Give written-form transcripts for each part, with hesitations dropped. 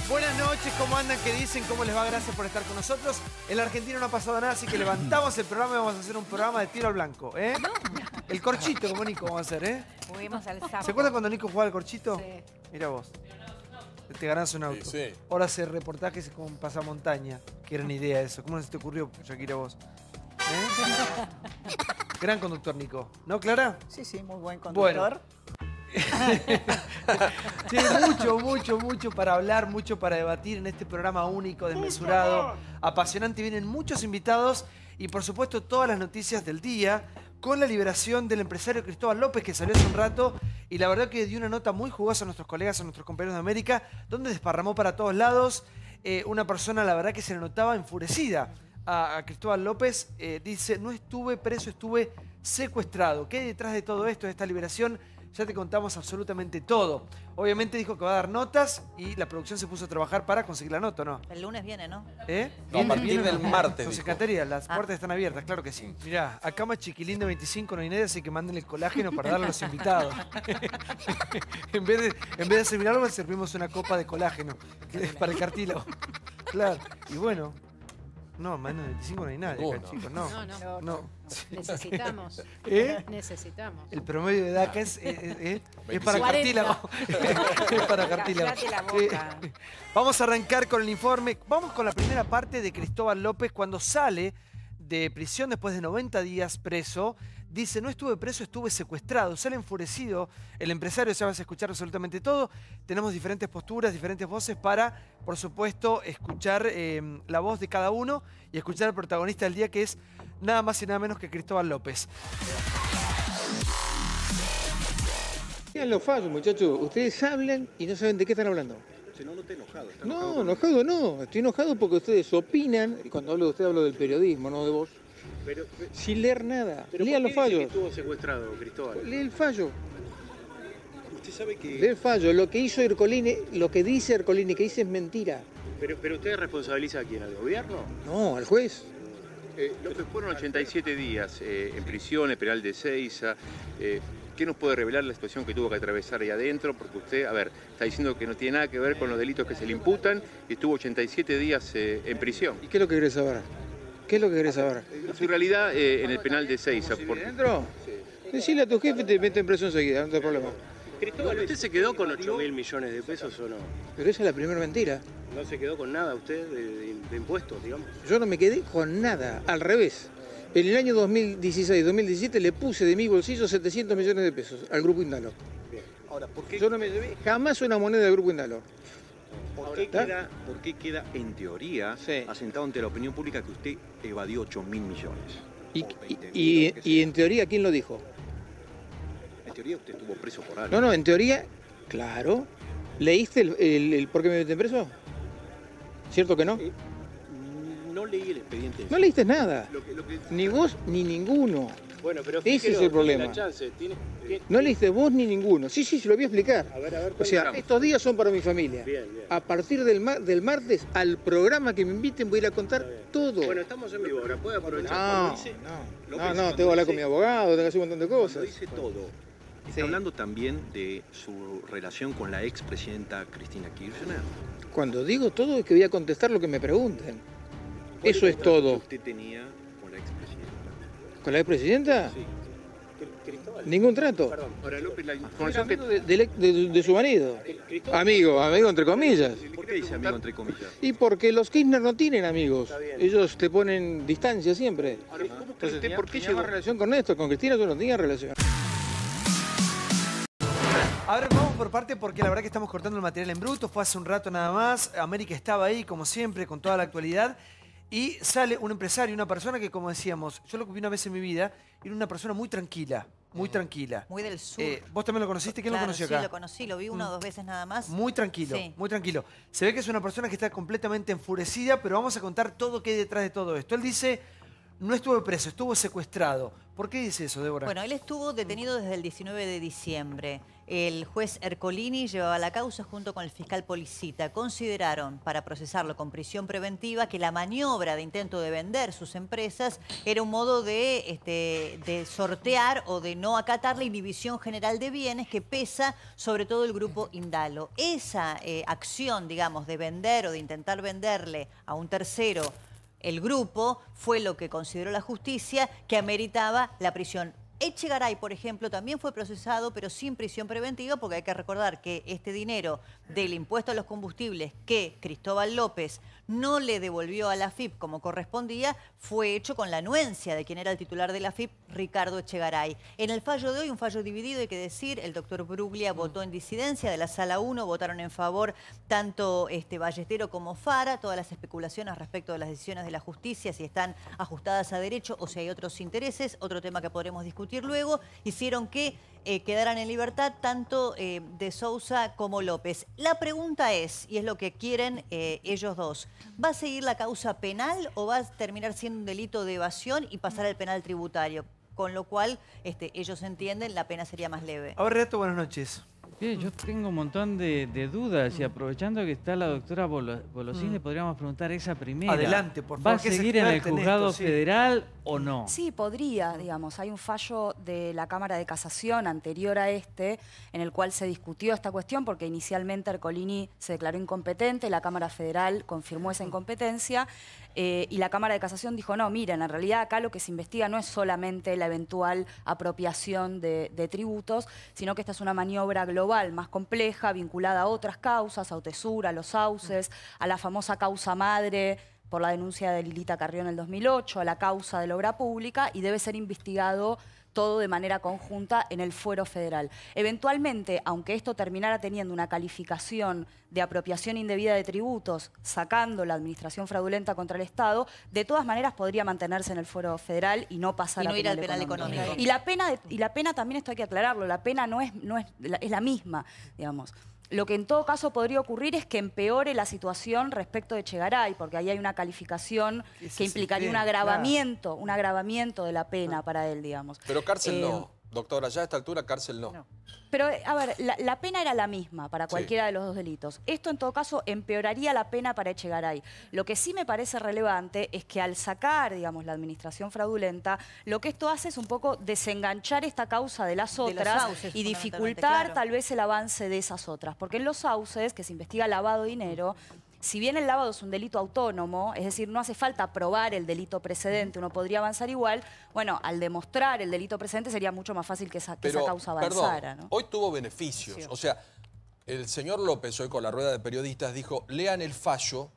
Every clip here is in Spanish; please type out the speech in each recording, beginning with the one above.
Buenas noches, ¿cómo andan? ¿Qué dicen? ¿Cómo les va? Gracias por estar con nosotros. En la Argentina no ha pasado nada, así que levantamos el programa y vamos a hacer un programa de tiro al blanco, ¿eh? El corchito, como Nico vamos a hacer, ¿eh? Juguemos al sapo. ¿Se acuerdan cuando Nico jugaba al corchito? Sí. Mira vos. Te ganás un auto. Sí, sí. Ahora hacer reportajes con pasamontaña. Qué gran idea eso. ¿Cómo no se te ocurrió, Shakira, vos? ¿Eh? Gran conductor, Nico. ¿No, Clara? Sí, sí, muy buen conductor. Tiene mucho para hablar, mucho para debatir en este programa único, desmesurado, apasionante. Vienen muchos invitados y, por supuesto, todas las noticias del día con la liberación del empresario Cristóbal López, que salió hace un rato y la verdad que dio una nota muy jugosa a nuestros colegas, a nuestros compañeros de América, donde desparramó para todos lados. Una persona, la verdad, que se le notaba enfurecida a Cristóbal López. Dice, no estuve preso, estuve secuestrado. ¿Qué hay detrás de todo esto, de esta liberación? Ya te contamos absolutamente todo. Obviamente dijo que va a dar notas y la producción se puso a trabajar para conseguir la nota, ¿no? El lunes viene, ¿no? ¿Eh? No, a partir del martes, Entonces, dijo. Cateria, las puertas están abiertas, claro que sí. Mirá, acá más Chiquilín de 25 no hay nadie, así que manden el colágeno para darle a los invitados. en vez de servir algo, servimos una copa de colágeno para el cartílago. Claro, y bueno... No, más de 25 no hay nadie acá, chicos, no. No. Necesitamos. ¿Eh? Necesitamos. El promedio de edad acá es para cartílago. Es para cartílago. Cállate la boca. Vamos a arrancar con el informe. Vamos con la primera parte de Cristóbal López cuando sale de prisión después de 90 días preso. Dice, no estuve preso, estuve secuestrado. Sale enfurecido el empresario, ya vas a escuchar absolutamente todo. Tenemos diferentes posturas, diferentes voces para, por supuesto, escuchar la voz de cada uno y escuchar al protagonista del día, que es nada más y nada menos que Cristóbal López. Vean los fallos, muchachos. Ustedes hablan y no saben de qué están hablando. Se no está enojado. No, enojado no. Estoy enojado porque ustedes opinan, y cuando hablo de usted hablo del periodismo, no de vos, Pero, sin leer nada. pero Lean ¿por los qué dice fallos. que estuvo secuestrado, Cristóbal? Lee el fallo. Usted sabe que... Lee el fallo. Lo que hizo Ercolini, lo que dice Ercolini que dice es mentira. Pero usted responsabiliza a quién, ¿al gobierno? No, al juez. López, fueron 87 días en prisión, en penal de Ezeiza. ¿Qué nos puede revelar la situación que tuvo que atravesar ahí adentro? Porque usted, a ver, está diciendo que no tiene nada que ver con los delitos que se le imputan y estuvo 87 días en prisión. ¿Y qué es lo que querés saber? ¿Qué es lo que querés saber? Su realidad en el penal de Ezeiza. ¿Dentro? Decirle a tu jefe te meten preso enseguida, no te hay problema. Cristóbal, ¿usted se quedó con 8.000 millones de pesos o no? Pero esa es la primera mentira. ¿No se quedó con nada usted de impuestos, digamos? Yo no me quedé con nada, al revés. En el año 2016-2017 le puse de mi bolsillo 700 millones de pesos al Grupo Indalo. Bien. Ahora, ¿por qué, Yo no me llevé jamás una moneda del Grupo Indalo. por qué queda en teoría Sí. asentado ante la opinión pública que usted evadió 8.000 millones? Y, O 20.000, y- lo que y sea. en teoría, ¿quién lo dijo? En teoría usted estuvo preso por algo. No, en teoría, claro. ¿Leíste el por qué me meten preso? ¿Cierto que no? No leí el expediente. No leíste nada. lo que- Ni vos ni ninguno. Bueno, pero Ese es fíjelo, el problema. tiene la chance, No leíste vos ni ninguno. Sí, se lo voy a explicar. A ver, O sea, cuéntame. estos días son para mi familia. Bien, bien. A partir del martes, al programa que me inviten, voy a ir a contar todo. Bueno, estamos en vivo ahora, puede aprovechar. No, Cuando dice- no, tengo que hablar con mi abogado, tengo que hacer un montón de Cuando cosas. dice todo, está Sí. hablando también de su relación con la expresidenta Cristina Kirchner. Cuando digo todo es que voy a contestar lo que me pregunten. ¿Cuál Eso el es trato que todo. usted tenía con la expresidenta? ¿Con la expresidenta? Sí. Cristóbal, Ningún trato. perdón, ahora López, la Era información que... amigo de su marido. Cristóbal, Amigo entre comillas. ¿Por qué dice amigo entre comillas? Y porque los Kirchner no tienen amigos. Está bien. Ellos te ponen distancia siempre. Ahora, ¿cómo cree Entonces, usted por qué tenía llegó? más relación con Néstor, con Cristina yo no tenía relación. A ver, vamos por parte porque la verdad que estamos cortando el material en bruto. Fue hace un rato nada más. América estaba ahí, como siempre, con toda la actualidad. Y sale un empresario, una persona que, como decíamos, yo lo vi una vez en mi vida, era una persona muy tranquila, muy tranquila. Muy del sur. ¿Vos también lo conociste? ¿Quién Claro, lo conoció sí, acá? lo conocí, lo vi una o dos veces nada más. Muy tranquilo, Sí. muy tranquilo. Se ve que es una persona que está completamente enfurecida, pero vamos a contar todo qué hay detrás de todo esto. Él dice, no estuvo preso, estuvo secuestrado. ¿Por qué dice eso, Débora? Bueno, él estuvo detenido desde el 19 de diciembre. El juez Ercolini llevaba la causa junto con el fiscal Policita. Consideraron, para procesarlo con prisión preventiva, que la maniobra de intento de vender sus empresas era un modo de sortear o de no acatar la inhibición general de bienes que pesa sobre todo el grupo Indalo. Esa acción, digamos, de vender o de intentar venderle a un tercero el grupo fue lo que consideró la justicia que ameritaba la prisión. Echegaray, por ejemplo, también fue procesado, pero sin prisión preventiva, porque hay que recordar que este dinero del impuesto a los combustibles que Cristóbal López no le devolvió a la AFIP como correspondía, fue hecho con la anuencia de quien era el titular de la AFIP, Ricardo Echegaray. En el fallo de hoy, un fallo dividido, hay que decir, el doctor Bruglia votó en disidencia de la Sala 1, votaron en favor tanto Ballestero como Fara, todas las especulaciones respecto de las decisiones de la justicia, si están ajustadas a derecho o si hay otros intereses, otro tema que podremos discutir luego, hicieron que quedaran en libertad tanto de Sousa como López. La pregunta es, y es lo que quieren ellos dos, ¿va a seguir la causa penal o va a terminar siendo un delito de evasión y pasar al penal tributario? Con lo cual, ellos entienden, la pena sería más leve. A ver, Renato, buenas noches. Bien, yo tengo un montón de dudas y aprovechando que está la doctora Bolosín, le podríamos preguntar esa primera. Adelante, por favor. ¿Va a seguir en el juzgado federal o no? Sí, podría, digamos. Hay un fallo de la Cámara de Casación anterior a en el cual se discutió esta cuestión porque inicialmente Ercolini se declaró incompetente, la Cámara Federal confirmó esa incompetencia y la Cámara de Casación dijo, no, miren, en realidad acá lo que se investiga no es solamente la eventual apropiación de tributos, sino que esta es una maniobra global, más compleja, vinculada a otras causas, a Otesur, a los sauces, a la famosa causa madre por la denuncia de Lilita Carrió en el 2008, a la causa de la obra pública, y debe ser investigado todo de manera conjunta en el fuero federal. Eventualmente, aunque esto terminara teniendo una calificación de apropiación indebida de tributos, sacando la administración fraudulenta contra el Estado, de todas maneras podría mantenerse en el fuero federal y no pasar a penal económico. Y la pena también, esto hay que aclararlo, la pena es la misma, digamos. Lo que en todo caso podría ocurrir es que empeore la situación respecto de Echegaray, porque ahí hay una calificación que implicaría un agravamiento de la pena para él, digamos. Pero cárcel no, doctora, ya a esta altura cárcel no. Pero, a ver, la pena era la misma para cualquiera de los dos delitos. Esto, en todo caso, empeoraría la pena para Echegaray. Lo que sí me parece relevante es que al sacar, digamos, la administración fraudulenta, lo que esto hace es un poco desenganchar esta causa de las otras y dificultar tal vez el avance de esas otras. Porque en los sauces, que se investiga lavado de dinero, si bien el lavado es un delito autónomo, es decir, no hace falta probar el delito precedente, uno podría avanzar igual, bueno, al demostrar el delito precedente sería mucho más fácil que esa causa avanzara. Perdón, hoy tuvo beneficios. Sí. O sea, el señor López hoy con la rueda de periodistas dijo, lean el fallo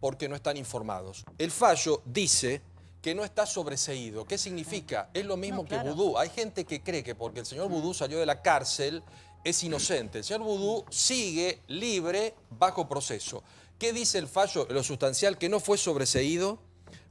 porque no están informados. El fallo dice que no está sobreseído. ¿Qué significa? Es lo mismo que Vudú. Hay gente que cree que porque el señor Vudú salió de la cárcel es inocente. El señor Vudú sigue libre bajo proceso. ¿Qué dice el fallo? Lo sustancial, que no fue sobreseído,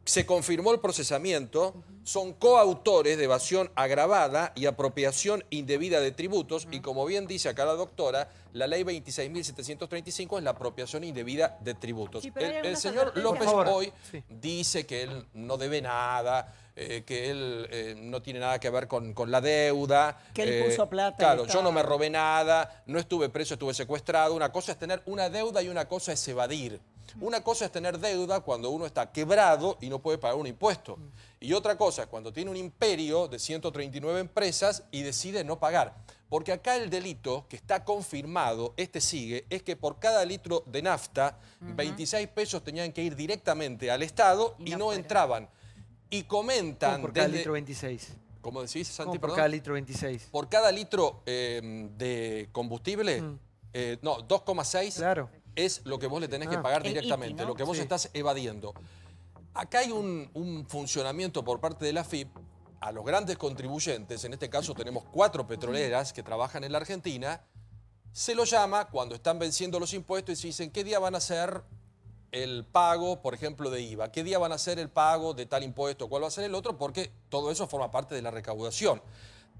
se confirmó el procesamiento, son coautores de evasión agravada y apropiación indebida de tributos, y como bien dice acá la doctora, la ley 26.735 es la apropiación indebida de tributos. Sí, el señor López hoy dice que él no debe nada, que él no tiene nada que ver con la deuda. Que él puso plata. Claro, yo no me robé nada, no estuve preso, estuve secuestrado. Una cosa es tener una deuda y una cosa es evadir. Una cosa es tener deuda cuando uno está quebrado y no puede pagar un impuesto. Y otra cosa es cuando tiene un imperio de 139 empresas y decide no pagar. Porque acá el delito que está confirmado, sigue, es que por cada litro de nafta, 26 pesos tenían que ir directamente al Estado y no entraban. Y comentan... ¿Cómo por cada litro 26? ¿Cómo decís, Santi? ¿Cómo por cada litro 26? Por cada litro de combustible, no, 2,6 claro. Es lo que vos le tenés que pagar directamente, lo que vos estás evadiendo. Acá hay un funcionamiento por parte de la AFIP a los grandes contribuyentes, en este caso tenemos 4 petroleras que trabajan en la Argentina, se lo llama cuando están venciendo los impuestos y dicen, ¿qué día van a hacer el pago, por ejemplo, de IVA? ¿Qué día van a hacer el pago de tal impuesto? ¿Cuál va a ser el otro? Porque todo eso forma parte de la recaudación.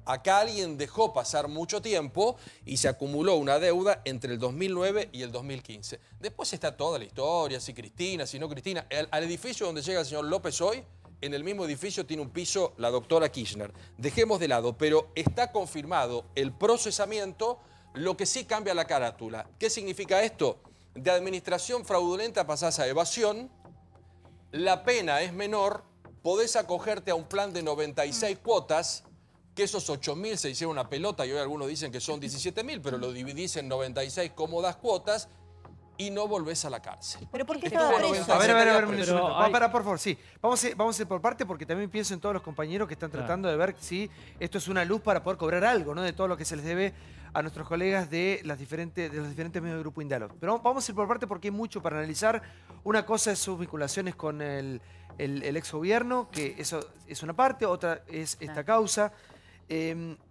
Acá alguien dejó pasar mucho tiempo y se acumuló una deuda entre el 2009 y el 2015. Después está toda la historia, si Cristina, si no Cristina. Al edificio donde llega el señor López hoy en el mismo edificio tiene un piso la doctora Kirchner. Dejemos de lado, pero está confirmado el procesamiento, lo que sí cambia la carátula. ¿Qué significa esto? De administración fraudulenta pasás a evasión, la pena es menor, podés acogerte a un plan de 96 cuotas, que esos 8.000 se hicieron una pelota y hoy algunos dicen que son 17.000, pero lo dividís en 96 cómodas cuotas y no volvés a la cárcel. ¿Pero por qué Estuvo estaba preso? 97 A ver, días un preso. minuto. Para, por favor, sí. Vamos a ir por parte porque también pienso en todos los compañeros que están tratando de ver si esto es una luz para poder cobrar algo, ¿no? De todo lo que se les debe a nuestros colegas de los diferentes medios del Grupo Indalo. Pero vamos a ir por parte porque hay mucho para analizar. Una cosa es sus vinculaciones con el exgobierno, que eso es una parte, otra es esta causa.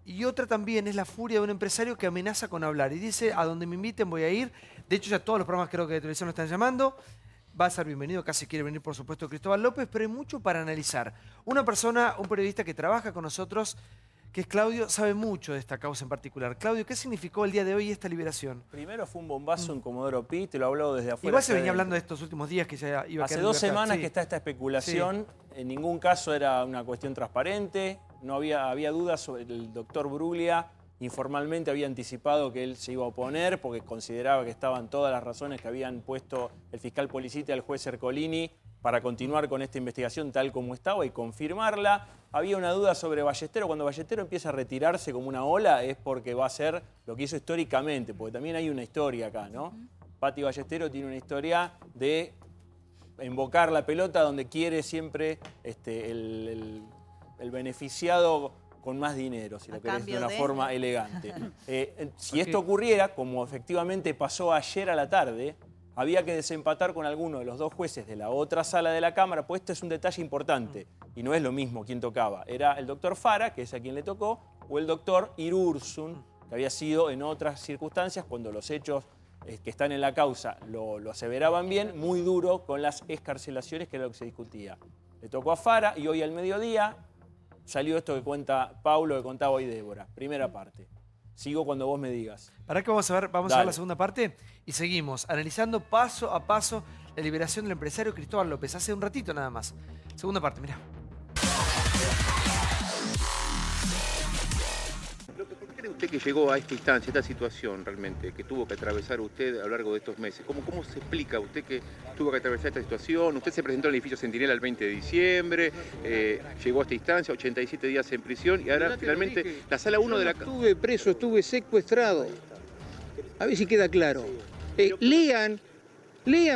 Y otra también es la furia de un empresario que amenaza con hablar y dice, a donde me inviten voy a ir. De hecho, ya todos los programas creo que de televisión lo están llamando. Va a ser bienvenido, casi quiere venir, por supuesto, Cristóbal López, pero hay mucho para analizar. Una persona, un periodista que trabaja con nosotros, que es Claudio, sabe mucho de esta causa en particular. Claudio, ¿qué significó el día de hoy esta liberación? Primero fue un bombazo en Comodoro Pi, te lo he hablado desde afuera. Igual se venía hablando de estos últimos días que ya iba a Hace quedar 2 en libertad. semanas que está esta especulación, en ningún caso era una cuestión transparente, no había dudas sobre el doctor Bruglia, informalmente había anticipado que él se iba a oponer porque consideraba que estaban todas las razones que habían puesto el fiscal Policita y el juez Ercolini para continuar con esta investigación tal como estaba y confirmarla. Había una duda sobre Ballestero. Cuando Ballestero empieza a retirarse como una ola es porque va a ser lo que hizo históricamente, porque también hay una historia acá, ¿no? Pati Ballestero tiene una historia de invocar la pelota donde quiere siempre el beneficiado con más dinero, si lo querés de una forma elegante. Si esto ocurriera, como efectivamente pasó ayer a la tarde, había que desempatar con alguno de los 2 jueces de la otra sala de la Cámara, pues este es un detalle importante, y no es lo mismo quien tocaba. Era el doctor Fara, que es a quien le tocó, o el doctor Irursun, que había sido en otras circunstancias, cuando los hechos que están en la causa lo aseveraban bien, muy duro con las excarcelaciones, que era lo que se discutía. Le tocó a Fara, y hoy al mediodía salió esto que cuenta Paulo, que contaba hoy Débora. Primera parte. Sigo cuando vos me digas. ¿Para qué vamos a ver la segunda parte? Y seguimos analizando paso a paso la liberación del empresario Cristóbal López. Hace un ratito nada más. Segunda parte, mirá. ¿Por qué cree usted que llegó a esta instancia, a esta situación realmente, que tuvo que atravesar usted a lo largo de estos meses? ¿Cómo se explica usted que tuvo que atravesar esta situación? Usted se presentó en el edificio Centinela el 20 de diciembre, llegó a esta instancia, 87 días en prisión y ahora finalmente la sala 1 de la... Estuve preso, estuve secuestrado. A ver si queda claro. Lean,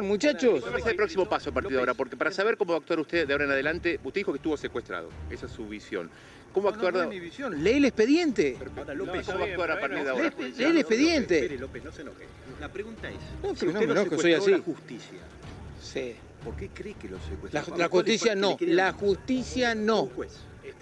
muchachos. ¿Cuál es el próximo paso a partir de ahora? Porque para saber cómo va a actuar usted de ahora en adelante, usted dijo que estuvo secuestrado. Esa es su visión. ¿Cómo va a actuar? No es mi visión. Lee el expediente. Ahora, López, ¿cómo va a actuar a partir de ahora? Lee el expediente. Espere, López, no se enoje. La pregunta es, No, si pero usted no me lo enojo, soy secuestró así. la justicia, Sí. ¿por qué cree que lo secuestró? La justicia no. La justicia no.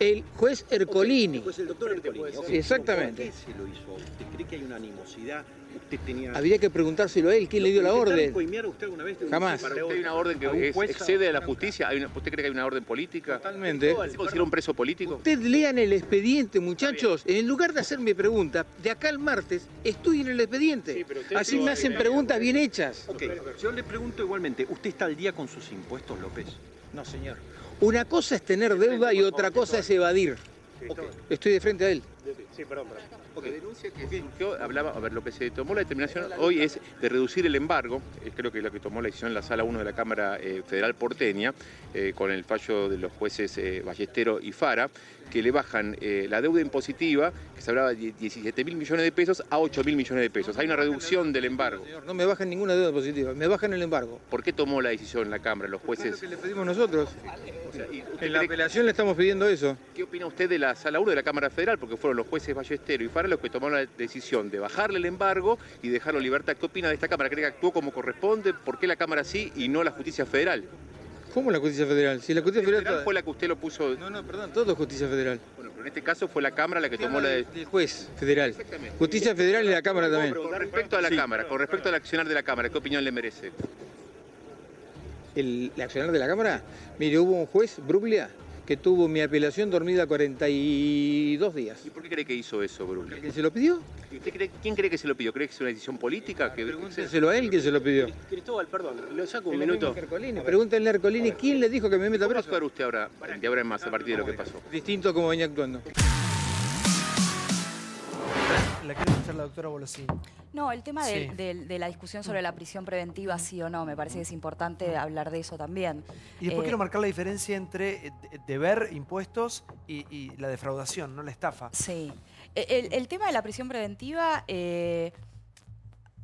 El juez Ercolini. Pues el doctor Ercolini. Ok. Exactamente. ¿Por qué se lo hizo? ¿Usted cree que hay una animosidad? ¿Usted tenía... Habría que preguntárselo a él. ¿Quién le dio la orden? ¿Coimear usted alguna vez? Jamás. ¿Para usted hay una orden que excede a la justicia? ¿Usted cree que hay una orden política? Totalmente. ¿Se considera un preso político? Usted lean el expediente, muchachos. En lugar de hacerme preguntas, de acá al martes, estudien el expediente. Sí, pero usted Así me hacen preguntas bien hechas. Ok, yo le pregunto igualmente, ¿usted está al día con sus impuestos, López? No, señor. Una cosa es tener deuda y otra cosa es evadir. Estoy de frente a él. Sí, perdón. La denuncia que surgió, hablaba, a ver, lo que se tomó la determinación hoy es de reducir el embargo, creo que es lo que tomó la decisión en la sala 1 de la Cámara Federal porteña, con el fallo de los jueces Ballestero y Fara, que le bajan la deuda impositiva, que se hablaba de 17.000 millones de pesos, a 8.000 millones de pesos. Hay una reducción del embargo. Señor, no me bajan ninguna deuda positiva, me bajan el embargo. ¿Por qué tomó la decisión la Cámara, los jueces? Es lo que le pedimos nosotros. O sea, En la apelación le estamos pidiendo eso. ¿Qué opina usted de la sala 1 de la Cámara Federal? Porque fueron los jueces Ballestero y Fara los que tomaron la decisión de bajarle el embargo y dejarlo en libertad. ¿Qué opina de esta Cámara? ¿Cree que actuó como corresponde? ¿Por qué la Cámara sí y no la Justicia Federal? ¿Cómo la Justicia Federal? Si la Justicia Federal fue la que usted lo puso... No, perdón, todo es Justicia Federal. Bueno, pero en este caso fue la Cámara la que tomó la decisión. El juez federal. Justicia Federal y la Cámara también. Con respecto a la Cámara, con respecto al accionar de la Cámara, ¿qué opinión le merece? ¿El accionar de la Cámara? Mire, hubo un juez, Bruglia, que tuvo mi apelación dormida 42 días. ¿Y por qué cree que hizo eso, Bruglia? ¿Que se lo pidió? ¿Quién cree que se lo pidió? ¿Cree que es una decisión política? Pregúntenselo a él que se lo pidió. Cristóbal, perdón, lo saco un minuto. Pregúntenle a Ercolini quién le dijo que me meta ¿Cómo va a preso. actuar usted ahora, de ahora en más, a partir de lo que pasó? Distinto a como venía actuando. La quiero escuchar la doctora Bolosini. No, el tema Sí. de la discusión sobre la prisión preventiva, sí o no, me parece que es importante hablar de eso también. Y después quiero marcar la diferencia entre deber impuestos y la defraudación, no la estafa. Sí. El tema de la prisión preventiva...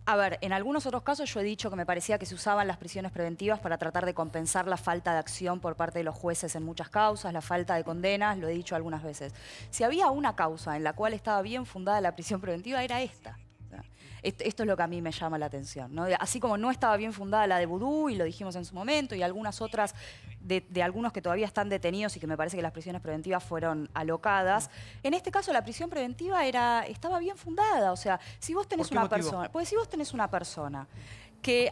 a ver, en algunos otros casos yo he dicho que me parecía que se usaban las prisiones preventivas para tratar de compensar la falta de acción por parte de los jueces en muchas causas, la falta de condenas, lo he dicho algunas veces. Si había una causa en la cual estaba bien fundada la prisión preventiva, era esta. O sea, esto es lo que a mí me llama la atención, ¿no? Así como no estaba bien fundada la de Vudú, y lo dijimos en su momento, y algunas otras de algunos que todavía están detenidos y que me parece que las prisiones preventivas fueron alocadas. En este caso la prisión preventiva estaba bien fundada. O sea, si vos tenés una persona, pues si vos tenés una persona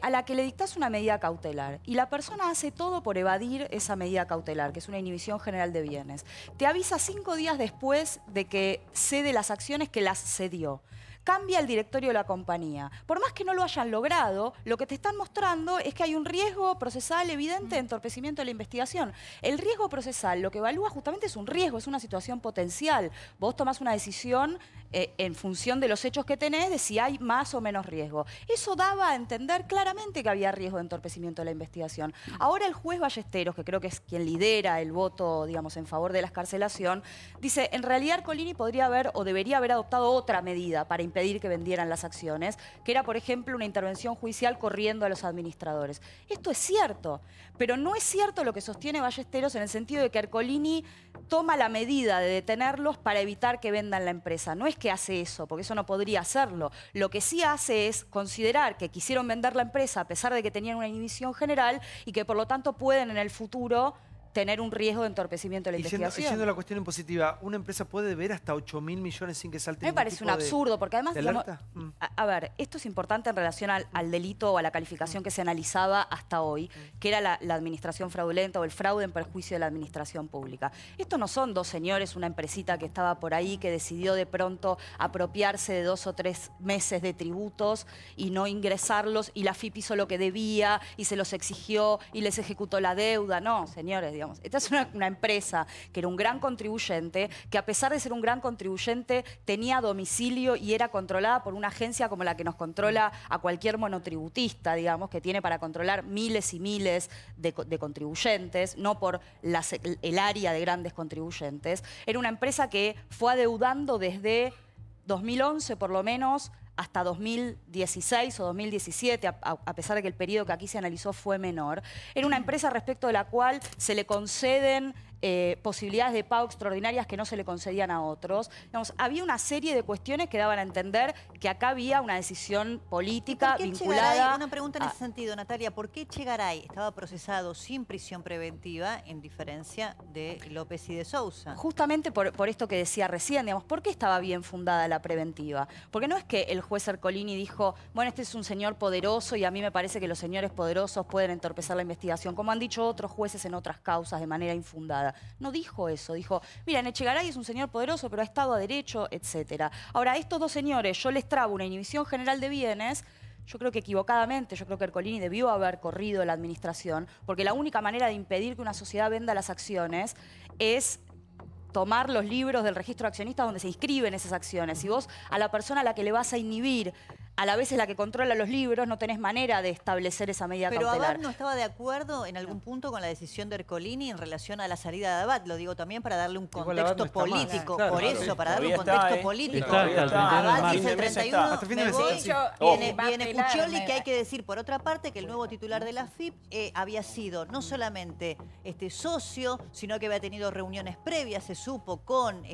a la que le dictás una medida cautelar y la persona hace todo por evadir esa medida cautelar, que es una inhibición general de bienes, te avisa 5 días después de que cede las acciones que las cedió. Cambia el directorio de la compañía. Por más que no lo hayan logrado, lo que te están mostrando es que hay un riesgo procesal evidente de entorpecimiento de la investigación. El riesgo procesal lo que evalúa justamente es un riesgo, es una situación potencial. Vos tomás una decisión en función de los hechos que tenés de si hay más o menos riesgo. Eso daba a entender claramente que había riesgo de entorpecimiento de la investigación. Ahora el juez Ballesteros, que creo que es quien lidera el voto, digamos, en favor de la excarcelación, dice, en realidad Ercolini podría haber o debería haber adoptado otra medida para impedir que vendieran las acciones, que era, por ejemplo, una intervención judicial corriendo a los administradores. Esto es cierto, pero no es cierto lo que sostiene Ballesteros en el sentido de que Ercolini toma la medida de detenerlos para evitar que vendan la empresa. No es que hace eso, porque eso no podría hacerlo. Lo que sí hace es considerar que quisieron vender la empresa a pesar de que tenían una inhibición general y que por lo tanto pueden en el futuro tener un riesgo de entorpecimiento de la investigación. Siendo la cuestión impositiva, ¿una empresa puede deber hasta 8.000 millones sin que salte ningún Me parece tipo un absurdo, porque además, digamos, alerta? a ver, esto es importante en relación al delito o a la calificación que se analizaba hasta hoy, que era la administración fraudulenta o el fraude en perjuicio de la administración pública. Estos no son dos señores, una empresita que estaba por ahí, que decidió de pronto apropiarse de 2 o 3 meses de tributos y no ingresarlos, y la AFIP hizo lo que debía y se los exigió y les ejecutó la deuda. No, señores, digamos. Esta es una empresa que era un gran contribuyente, que a pesar de ser un gran contribuyente tenía domicilio y era controlada por una agencia como la que nos controla a cualquier monotributista, digamos, que tiene para controlar miles y miles de contribuyentes, no por el área de grandes contribuyentes. Era una empresa que fue adeudando desde 2011 por lo menos hasta 2016 o 2017, a pesar de que el periodo que aquí se analizó fue menor. Era una empresa respecto de la cual se le conceden posibilidades de pago extraordinarias que no se le concedían a otros. Digamos, había una serie de cuestiones que daban a entender que acá había una decisión política vinculada... Una pregunta en ese sentido, Natalia. ¿Por qué Chegaray estaba procesado sin prisión preventiva en diferencia de López y de Sousa? Justamente por esto que decía recién, digamos, ¿por qué estaba bien fundada la preventiva? Porque no es que el juez Ercolini dijo, bueno, este es un señor poderoso y a mí me parece que los señores poderosos pueden entorpecer la investigación, como han dicho otros jueces en otras causas de manera infundada. No dijo eso, dijo, mira, Echegaray es un señor poderoso, pero ha estado a derecho, etc. Ahora, estos dos señores, yo les trabo una inhibición general de bienes. Yo creo que equivocadamente, yo creo que Ercolini debió haber corrido la administración, porque la única manera de impedir que una sociedad venda las acciones es tomar los libros del registro de accionistas donde se inscriben esas acciones. Si vos a la persona a la que le vas a inhibir, a la vez es la que controla los libros, no tenés manera de establecer esa medida cautelar. Pero Abad no estaba de acuerdo en algún punto con la decisión de Ercolini en relación a la salida de Abad. Lo digo también para darle un contexto político. Claro, por eso, para darle un Todavía contexto político. Abad dice el 31, me voy, viene va a Puccioli, pelar, que hay que decir, por otra parte, que el nuevo titular de la AFIP había sido no solamente socio, sino que había tenido reuniones previas, se supo, con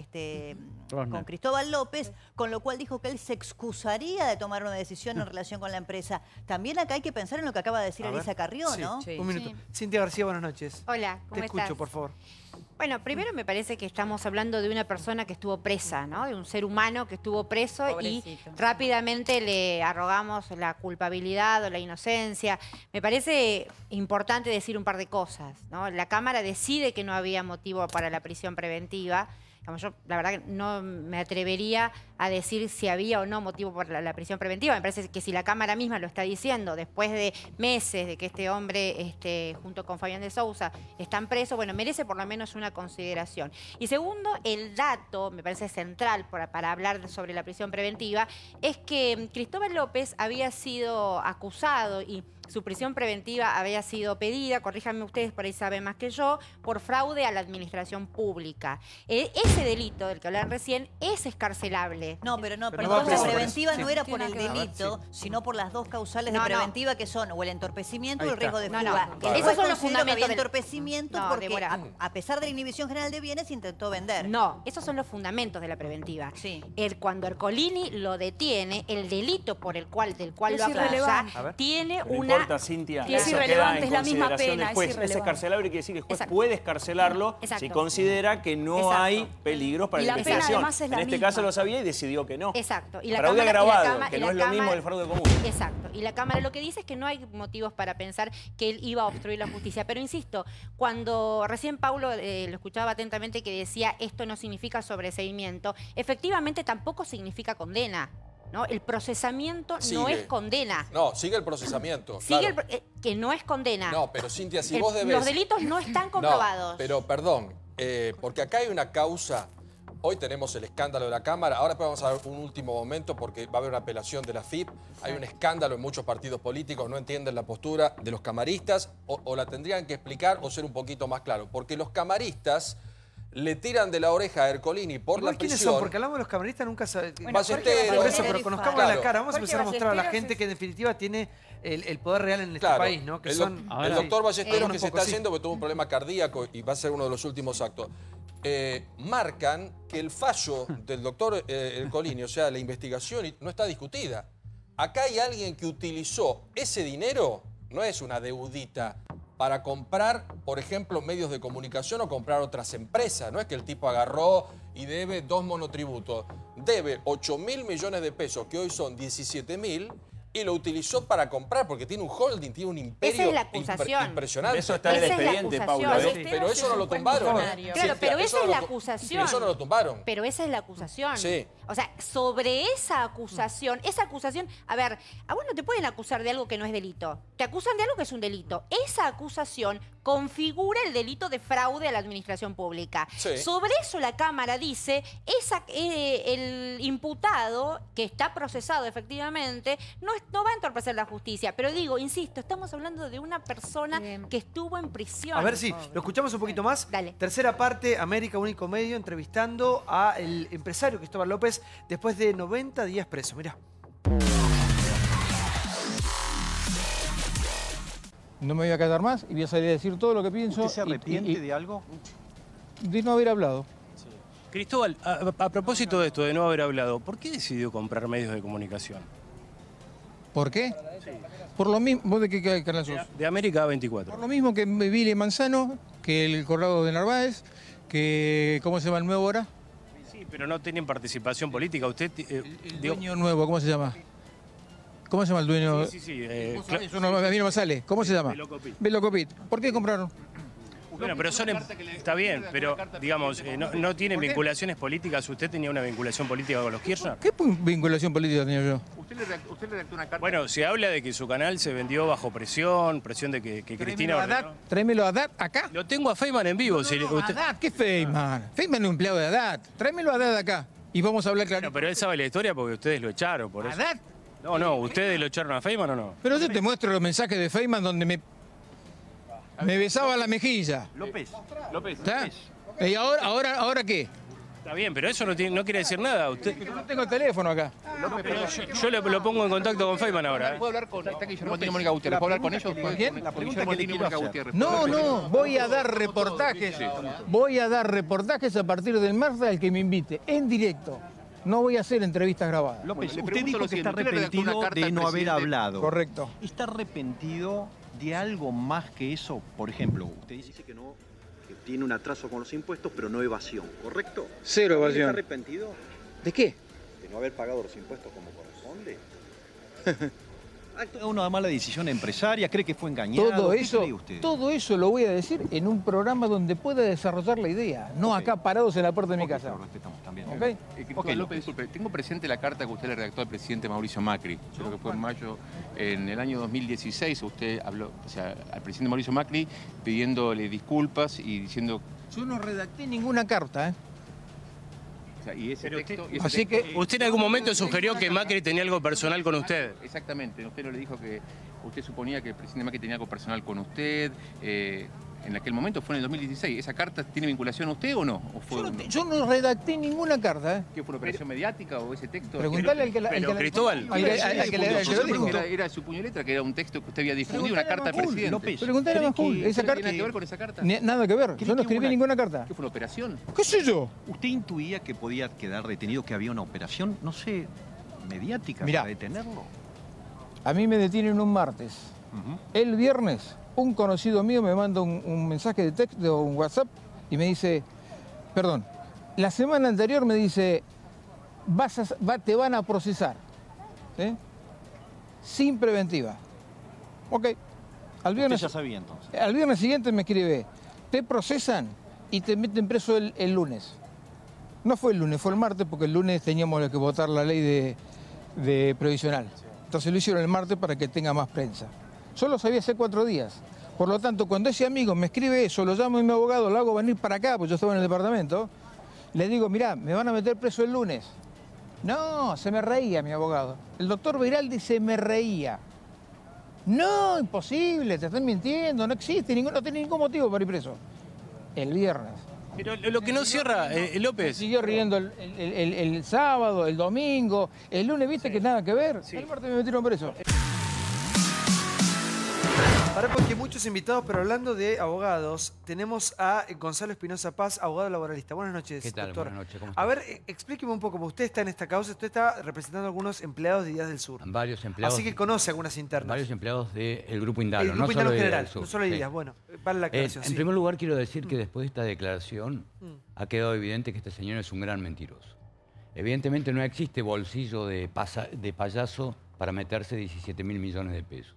Rosner. con Cristóbal López, con lo cual dijo que él se excusaría de tomar una decisión en relación con la empresa. También acá hay que pensar en lo que acaba de decir A ver. Elisa Carrió, Sí, ¿no? Un minuto. Cintia García, buenas noches. Hola, ¿cómo Te estás? escucho, por favor. Bueno, primero me parece que estamos hablando de una persona que estuvo presa, ¿no? De un ser humano que estuvo preso Pobrecito. y rápidamente le arrogamos la culpabilidad o la inocencia. Me parece importante decir un par de cosas, ¿no? La Cámara decide que no había motivo para la prisión preventiva. Yo, la verdad, que no me atrevería a decir si había o no motivo por la prisión preventiva. Me parece que si la Cámara misma lo está diciendo, después de meses de que este hombre, junto con Fabián de Sousa, están presos, bueno, merece por lo menos una consideración. Y segundo, el dato, me parece central para hablar sobre la prisión preventiva, es que Cristóbal López había sido acusado y su prisión preventiva había sido pedida, corríjanme ustedes, por ahí saben más que yo, por fraude a la administración pública. Ese delito del que hablaban recién es escarcelable. No, pero no va entonces preso. la preventiva Sí. no era por el Tiene que ver. delito, sino por las dos causales No, de no. preventiva que son o el entorpecimiento Ahí o el riesgo de está. fuga. No, no. El Claro. juez Esos son los consideró que había fundamentos del- entorpecimiento No, porque Débora. a pesar de la inhibición general de bienes intentó vender. No, esos son los fundamentos de la preventiva. Sí. Cuando Ercolini lo detiene, el delito del cual Es lo acusa irrelevante. A ver. tiene No una... importa, Cintia. Es eso irrelevante, queda en es la misma consideración pena, del juez. es Es irrelevante. escarcelable, quiere decir que el juez Exacto. puede escarcelarlo Exacto. si considera que no Exacto. hay peligros para Y la la pena investigación. además es la En este misma. caso lo sabía y decidió que no. Exacto. Y la Fraude Cámara- y la agravado, Cama- que y no la es lo mismo Cámara- del fraude común. Exacto. Y la Cámara lo que dice es que no hay motivos para pensar que él iba a obstruir la justicia. Pero insisto, cuando recién Paulo lo escuchaba atentamente que decía esto no significa sobreseimiento, efectivamente tampoco significa condena, ¿no? El procesamiento no Sigue. es condena. No, sigue el procesamiento. Sigue claro. que no es condena. No, pero Cintia, si vos debés... Los delitos no están comprobados. No, pero perdón, porque acá hay una causa. Hoy tenemos el escándalo de la Cámara. Ahora vamos a ver un último momento porque va a haber una apelación de la FIP. Hay un escándalo en muchos partidos políticos, no entienden la postura de los camaristas o la tendrían que explicar o ser un poquito más claro. Porque los camaristas le tiran de la oreja a Ercolini por Igual, la ¿quiénes prisión. son? Porque hablamos de los camaristas, nunca sabemos. Ballesteros. Por eso, pero conozcamos la Claro. cara. Vamos a Jorge empezar a mostrar a la Ballesteros gente es- que en definitiva tiene el poder real en este Claro, país, ¿no? Que el, son... Ahora el sí. doctor Ballesteros unos que se pocos, está sí. haciendo porque tuvo un problema cardíaco y va a ser uno de los últimos actos. Marcan que el fallo del doctor Ercolini, o sea, la investigación, no está discutida. Acá hay alguien que utilizó ese dinero, no es una deudita, para comprar, por ejemplo, medios de comunicación o comprar otras empresas. No es que el tipo agarró y debe 2 monotributos. Debe 8.000 millones de pesos, que hoy son 17.000, y lo utilizó para comprar, porque tiene un holding, tiene un imperio Esa es la acusación. impresionante. Eso está en el Esa es la expediente, acusación. Paula. Pero, pero eso no lo tumbaron. Claro, Cintia, pero eso esa es no la lo- acusación. Eso no lo tumbaron. Pero esa es la acusación. Sí. O sea, sobre esa acusación, a ver, a vos no te pueden acusar de algo que no es delito. Te acusan de algo que es un delito. Esa acusación configura el delito de fraude a la administración pública. Sí. Sobre eso la Cámara dice, el imputado que está procesado efectivamente no va a entorpecer la justicia. Pero digo, insisto, estamos hablando de una persona que estuvo en prisión. A ver si lo escuchamos un poquito más. Dale. Tercera parte, América Único Medio, entrevistando al empresario Cristóbal López después de 90 días preso. Mirá. No me voy a callar más y voy a salir a decir todo lo que pienso. ¿Usted se arrepiente de algo? De no haber hablado. Cristóbal, a propósito de esto, de no haber hablado, ¿por qué decidió comprar medios de comunicación? ¿Por qué? Por lo mismo. ¿Vos de qué canal sos? De América Por 24. lo mismo que Billy Manzano, que el Corrado de Narváez, que. ¿Cómo se llama el nuevo ahora? Sí, pero no tienen participación política. Usted. El dueño nuevo, ¿cómo se llama? ¿Cómo se llama el dueño? Sí. Eso no, a mí no me sale. ¿Cómo se llama? Velocopit. Velocopit. ¿Por qué compraron? Bueno, pero son. Está bien, pero digamos, no tienen vinculaciones políticas. ¿Usted tenía una vinculación política con los Kirchner? ¿Qué vinculación política tenía yo? ¿Usted le redactó una carta? Bueno, se habla de que su canal se vendió bajo presión de que Cristina ordenó. Tráemelo a Haddad acá. Lo tengo a Feynman en vivo. si usted- Haddad, ¿qué Feynman? Feynman es un empleado de Haddad. Tráemelo a Haddad acá. Y vamos a hablar claro. Bueno, pero él sabe la historia porque ustedes lo echaron, por eso. ¿Haddad? No, ¿ustedes lo echaron a Feynman o no? Pero yo te muestro los mensajes de Feynman donde me besaba la mejilla. López. ¿Está? ¿Y ahora qué? Está bien, pero eso no quiere decir nada. Usted... No tengo teléfono acá. Pero yo lo pongo en contacto con Feynman ahora. ¿Puedo hablar con Mónica Gutiérrez? ¿Puedo hablar con ellos? ¿Con quién? La pregunta que tiene Mónica Gutiérrez. No, voy a dar reportajes. Voy a dar reportajes a partir del martes al que me invite, en directo. No voy a hacer entrevistas grabadas. López, usted dijo que está arrepentido de no haber hablado. Correcto. ¿Está arrepentido de algo más que eso? Por ejemplo, usted dice que no, que tiene un atraso con los impuestos, pero no evasión, ¿correcto? Cero evasión. ¿Está arrepentido? ¿De qué? ¿De no haber pagado los impuestos como corresponde? ¿Ha tomado una mala decisión empresaria? ¿Cree que fue engañado? ¿Qué cree usted? Todo eso lo voy a decir en un programa donde pueda desarrollar la idea, no acá parados en la puerta de mi casa. Lo respetamos también. López, disculpe, tengo presente la carta que usted le redactó al presidente Mauricio Macri. Creo que fue en mayo, en el año 2016. Usted habló, o sea, al presidente Mauricio Macri pidiéndole disculpas y diciendo... Yo no redacté ninguna carta, ¿eh? O sea, y ese texto, Así que usted en algún momento sugirió que Macri tenía algo personal con usted. Exactamente, usted no le dijo que usted suponía que el presidente Macri tenía algo personal con usted. En aquel momento fue en el 2016. ¿Esa carta tiene vinculación a usted o no? ¿O fue yo no redacté ninguna carta, ¿eh? ¿Qué fue una operación mediática o ese texto? Preguntale al que la... Pero Cristóbal. Era su puño y letra, que era un texto que usted había difundido, una carta al presidente. López, Preguntale a Majul, esa carta... ¿Tiene que ver con esa carta? Nada que ver, yo no escribí ninguna carta. ¿Qué fue una operación? ¿Qué sé yo? ¿Usted intuía que podía quedar detenido, que había una operación, no sé, mediática Mirá, para detenerlo? A mí me detienen un martes. El viernes, un conocido mío me manda un mensaje de texto o un WhatsApp y me dice, perdón, la semana anterior me dice, te van a procesar, ¿sí? Sin preventiva. Ok. Al viernes, Usted ya sabía entonces. Al viernes siguiente me escribe, te procesan y te meten preso el lunes. No fue el lunes, fue el martes, porque el lunes teníamos que votar la ley de previsional. Entonces lo hicieron el martes para que tenga más prensa. Yo lo sabía hace 4 días. Por lo tanto, cuando ese amigo me escribe eso, lo llamo a mi abogado, lo hago venir para acá, porque yo estaba en el departamento, le digo, mirá, me van a meter preso el lunes. No, se me reía mi abogado. El doctor Viraldi se me reía. No, imposible, te están mintiendo, no existe, no tiene ningún motivo para ir preso. El viernes. Pero lo que no cierra, López... Siguió riendo el sábado, el domingo, el lunes, viste que nada que ver. El martes me metieron preso. Ahora porque hay muchos invitados, pero hablando de abogados, tenemos a Gonzalo Espinosa Paz, abogado laboralista. Buenas noches, ¿Qué tal? doctor. Buenas noches, ¿cómo está? A ver, explíqueme un poco, porque usted está en esta causa, usted está representando a algunos empleados de Díaz del Sur. Varios empleados. Así que conoce algunas internas. Varios empleados del Grupo Indalo, El Grupo no Indalo solo de general, Díaz del Sur. no solo de Díaz. Sí. Bueno, vale la aclaración, En primer lugar, quiero decir que después de esta declaración ha quedado evidente que este señor es un gran mentiroso. Evidentemente no existe bolsillo de payaso para meterse 17.000 millones de pesos.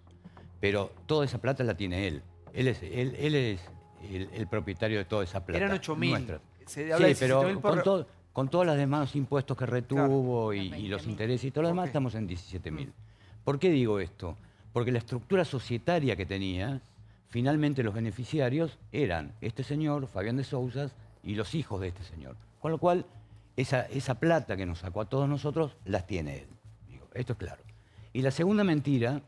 Pero toda esa plata la tiene él. Él es el propietario de toda esa plata. Eran 8.000. Nuestra. Se habla de Sí, pero 17.000 por... con todos los demás impuestos que retuvo y los intereses y todo lo demás, estamos en 17.000. ¿Por qué digo esto? Porque la estructura societaria que tenía, finalmente los beneficiarios eran este señor, Fabián de Souzas, y los hijos de este señor. Con lo cual, esa plata que nos sacó a todos nosotros, las tiene él. Digo, esto es claro. Y la segunda mentira,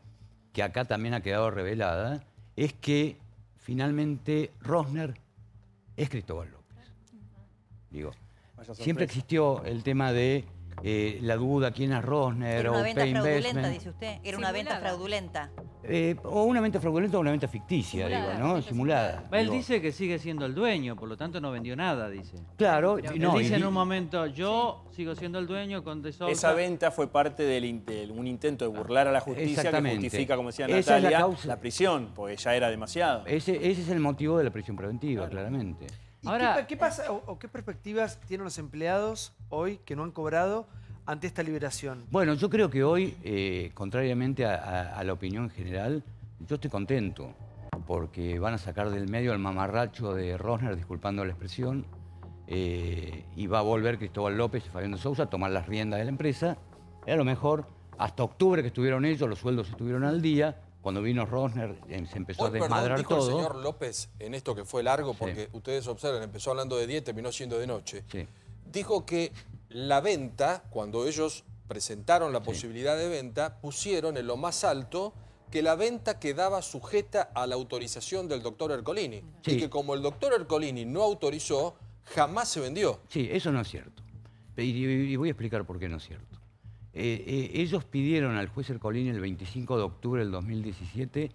que acá también ha quedado revelada, es que finalmente Rosner es Cristóbal López. Digo, siempre existió el tema de la duda, quién es Rosner. Era una o venta Pay fraudulenta, Investment. dice usted. Era una venta fraudulenta. O una venta fraudulenta o una venta ficticia, Simulada, digo, ¿no? Simulada. Él Digo, dice que sigue siendo el dueño, por lo tanto no vendió nada, dice. Claro, Él no, dice y- en un momento, yo sigo siendo el dueño con De Sousa. Esa venta fue parte de un intento de burlar a la justicia que Exactamente. justifica, como decía Esa es la Natalia, causa. la prisión, porque ya era demasiado. ese es el motivo de la prisión preventiva, claramente. ¿Y qué pasa o qué perspectivas tienen los empleados hoy que no han cobrado ante esta liberación? Bueno, yo creo que hoy, contrariamente a la opinión general, yo estoy contento porque van a sacar del medio al mamarracho de Rosner, disculpando la expresión, y va a volver Cristóbal López y Fabián de Sousa a tomar las riendas de la empresa. A lo mejor hasta octubre que estuvieron ellos, los sueldos estuvieron al día. Cuando vino Rosner se empezó a desmadrar dijo todo. el señor López en esto que fue largo, porque ustedes observan, empezó hablando de 10, terminó siendo de noche. Sí. Dijo que la venta, cuando ellos presentaron la posibilidad de venta, pusieron en lo más alto que la venta quedaba sujeta a la autorización del doctor Ercolini. Sí. Y que como el doctor Ercolini no autorizó, jamás se vendió. Sí, eso no es cierto. Y voy a explicar por qué no es cierto. Ellos pidieron al juez Ercolini el 25 de octubre del 2017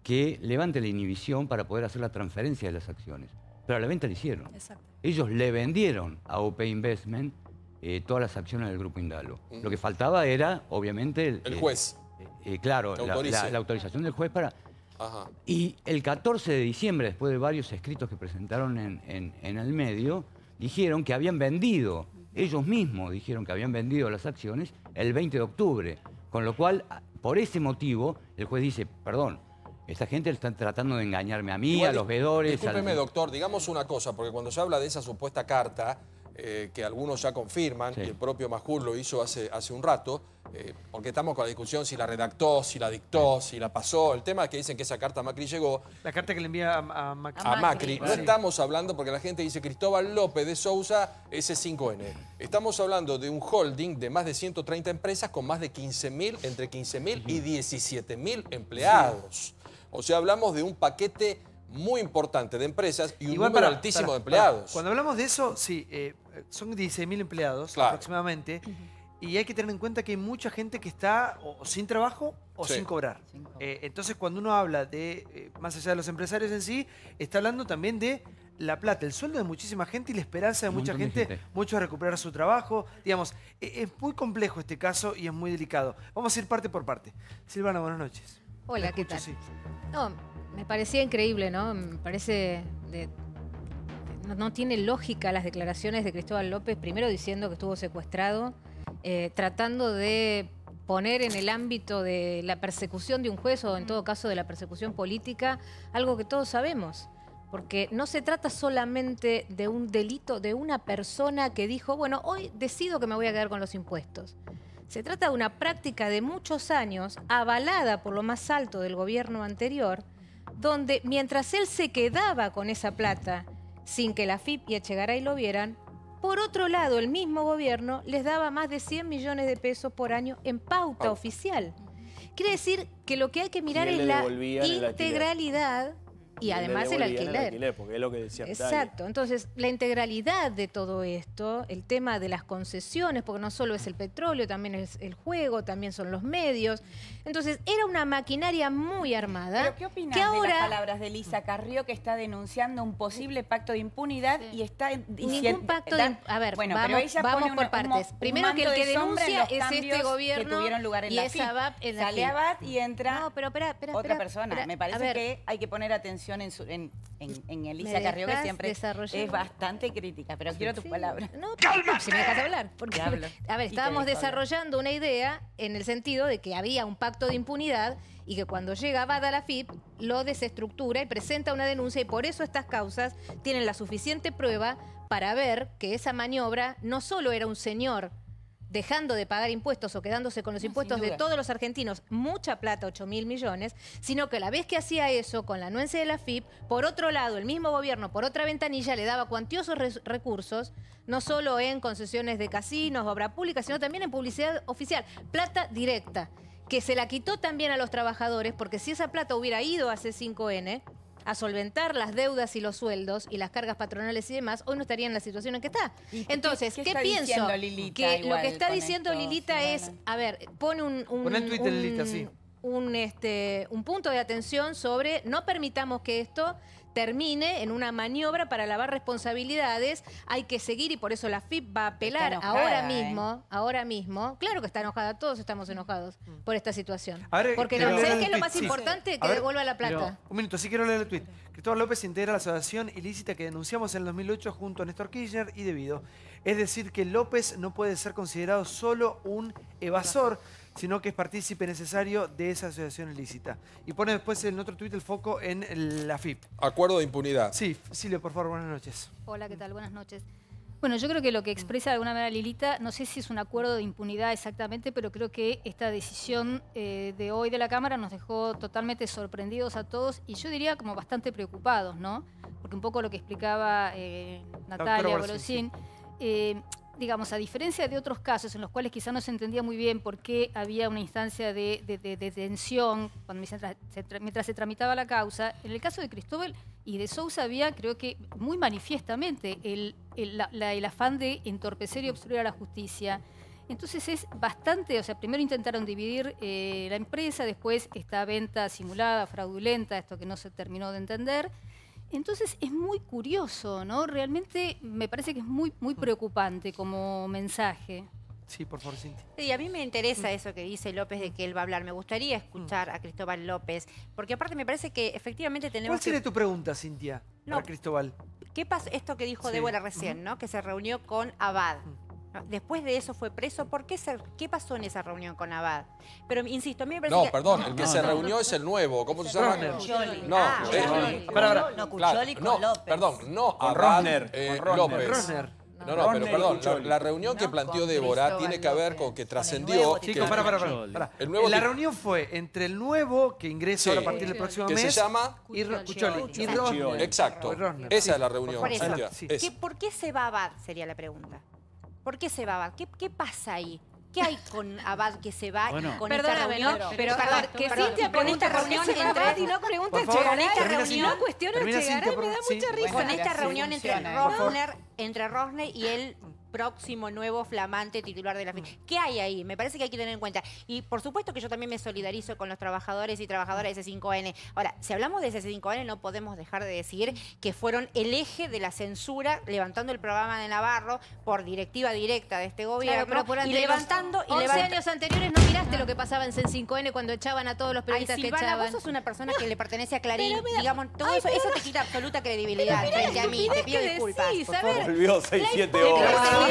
que levante la inhibición para poder hacer la transferencia de las acciones. Pero a la venta la hicieron. Exacto. Ellos le vendieron a OP Investment todas las acciones del Grupo Indalo. Lo que faltaba era, obviamente... El juez. Claro, Que la autorización del juez para... Ajá. Y el 14 de diciembre, después de varios escritos que presentaron en el medio, dijeron que habían vendido, ellos mismos dijeron que habían vendido las acciones el 20 de octubre. Con lo cual, por ese motivo, el juez dice, perdón, esta gente está tratando de engañarme a mí, Igual, a los veedores... Discúlpeme, doctor, digamos una cosa, porque cuando se habla de esa supuesta carta, que algunos ya confirman, y el propio Majul lo hizo hace un rato, porque estamos con la discusión si la redactó, si la dictó, si la pasó. El tema es que dicen que esa carta a Macri llegó. La carta que le envía a Macri. A Macri. No estamos hablando, porque la gente dice Cristóbal López de Sousa, S5N. Estamos hablando de un holding de más de 130 empresas con más de 15.000, entre 15.000 y 17.000 empleados. O sea, hablamos de un paquete muy importante de empresas y un número altísimo de empleados. Cuando hablamos de eso, sí, son 16.000 empleados aproximadamente. Y hay que tener en cuenta que hay mucha gente que está o sin trabajo o sin cobrar. Entonces, cuando uno habla de, más allá de los empresarios en sí, está hablando también de la plata, el sueldo de muchísima gente y la esperanza de mucha gente, muchos a recuperar su trabajo. Digamos, es muy complejo este caso y es muy delicado. Vamos a ir parte por parte. Silvana, buenas noches. Hola, ¿qué tal? Sí. No, me parecía increíble, ¿no? Me parece... No tiene lógica las declaraciones de Cristóbal López, primero diciendo que estuvo secuestrado, tratando de poner en el ámbito de la persecución de un juez o en todo caso de la persecución política algo que todos sabemos. Porque no se trata solamente de un delito de una persona que dijo, bueno, hoy decido que me voy a quedar con los impuestos. Se trata de una práctica de muchos años, avalada por lo más alto del gobierno anterior, donde mientras él se quedaba con esa plata sin que la AFIP y Echegaray lo vieran, por otro lado, el mismo gobierno les daba más de 100 millones de pesos por año en pauta oficial. Quiere decir que lo que hay que mirar es la integralidad y además el alquiler. Porque es lo que decía Exacto. Entonces, la integralidad de todo esto, el tema de las concesiones, porque no solo es el petróleo, también es el juego, también son los medios. Entonces, era una maquinaria muy armada. ¿Pero qué opinas de las palabras de Elisa Carrió, que está denunciando un posible pacto de impunidad y está diciendo... Ningún pacto de... A ver, bueno, vamos por partes. Primero que el que denuncia es este gobierno que tuvieron lugar en y la es Abad en la Sale Abad y entra otra persona. Me parece que hay que poner atención en Elisa Carrió, que siempre es bastante crítica, pero quiero tus palabras. No, ¡calma! Si me dejas hablar. Porque, a ver, estábamos desarrollando una idea en el sentido de que había un pacto de impunidad y que cuando llega Abad a la AFIP lo desestructura y presenta una denuncia, y por eso estas causas tienen la suficiente prueba para ver que esa maniobra no solo era un señor dejando de pagar impuestos o quedándose con los impuestos de todos los argentinos, mucha plata, 8.000 millones, sino que a la vez que hacía eso con la anuencia de la AFIP, por otro lado, el mismo gobierno, por otra ventanilla, le daba cuantiosos recursos, no solo en concesiones de casinos, obra pública, sino también en publicidad oficial, plata directa, que se la quitó también a los trabajadores, porque si esa plata hubiera ido a C5N, a solventar las deudas y los sueldos y las cargas patronales y demás, hoy no estaría en la situación en que está. Entonces, ¿qué pienso? Que lo que está diciendo Lilita es, a ver, pone un punto de atención sobre no permitamos que esto termine en una maniobra para lavar responsabilidades. Hay que seguir y por eso la AFIP va a apelar ahora mismo. Claro que está enojada, todos estamos enojados por esta situación. Porque ¿sabes qué es lo más importante? Que devuelva la plata. Un minuto, sí quiero leer el tuit. Cristóbal López integra la asociación ilícita que denunciamos en el 2008 junto a Néstor Kirchner y Debido. Es decir, que López no puede ser considerado solo un evasor, sino que es partícipe necesario de esa asociación ilícita. Y pone después en otro tuit el foco en la AFIP. Acuerdo de impunidad. Sí, Silvia, por favor, buenas noches. Hola, ¿qué tal? Buenas noches. Bueno, yo creo que lo que expresa de alguna manera Lilita, no sé si es un acuerdo de impunidad exactamente, pero creo que esta decisión de hoy de la Cámara nos dejó totalmente sorprendidos a todos y yo diría como bastante preocupados, ¿no? Porque un poco lo que explicaba Natalia Golosín, digamos, a diferencia de otros casos en los cuales quizá no se entendía muy bien por qué había una instancia de detención mientras se tramitaba la causa, en el caso de Cristóbal Y de Sousa había, creo que muy manifiestamente, el afán de entorpecer y obstruir a la justicia. Entonces es bastante, o sea, primero intentaron dividir la empresa, después esta venta simulada, fraudulenta, esto que no se terminó de entender. Entonces es muy curioso, ¿no? Realmente me parece que es muy preocupante como mensaje. Sí, por favor, Cintia. Sí, a mí me interesa eso que dice López de que él va a hablar. Me gustaría escuchar a Cristóbal López, porque aparte me parece que efectivamente tenemos ¿Cuál sería tu pregunta, Cintia, para Cristóbal? ¿Qué pasó? Esto que dijo Débora recién, ¿no? Que se reunió con Abad. Después de eso fue preso. ¿Qué pasó en esa reunión con Abad? Pero insisto, a mí me parece No, perdón, el que se reunió es el nuevo. ¿Cómo se llama? Cuccioli. No, No, Cuccioli con López. Perdón, no Con Abad, Rosner. López. No, pero perdón, la reunión que planteó Débora tiene que ver con que trascendió... Chicos, la reunión fue entre el nuevo, que ingresa ahora a partir del próximo mes... Que se llama... Cuccioli. Y Rosner. Exacto. Esa es la reunión. Por eso, ¿por qué se va Abad? Sería la pregunta. ¿Por qué se va Abad? ¿Qué pasa ahí? ¿Qué hay con Abad que se va y con esta reunión? Pero que Cintia con esta reunión entre... y no pregunta Chegaray. No cuestiona Chegaray, me da mucha risa. Con esta reunión entre Rosner y el próximo nuevo flamante titular de la FIP. ¿Qué hay ahí? Me parece que hay que tener en cuenta. Y por supuesto que yo también me solidarizo con los trabajadores y trabajadoras de C5N. Ahora, si hablamos de C5N, no podemos dejar de decir que fueron el eje de la censura, levantando el programa de Navarro por directiva directa de este gobierno. Claro, pero y levantando... 11 años anteriores no miraste lo que pasaba en C5N cuando echaban a todos los periodistas que Silvana, echaban. vos sos una persona que le pertenece a Clarín. Digamos, todo eso te quita absoluta credibilidad frente a mí. Te pido disculpas. Volvió 6-7 horas.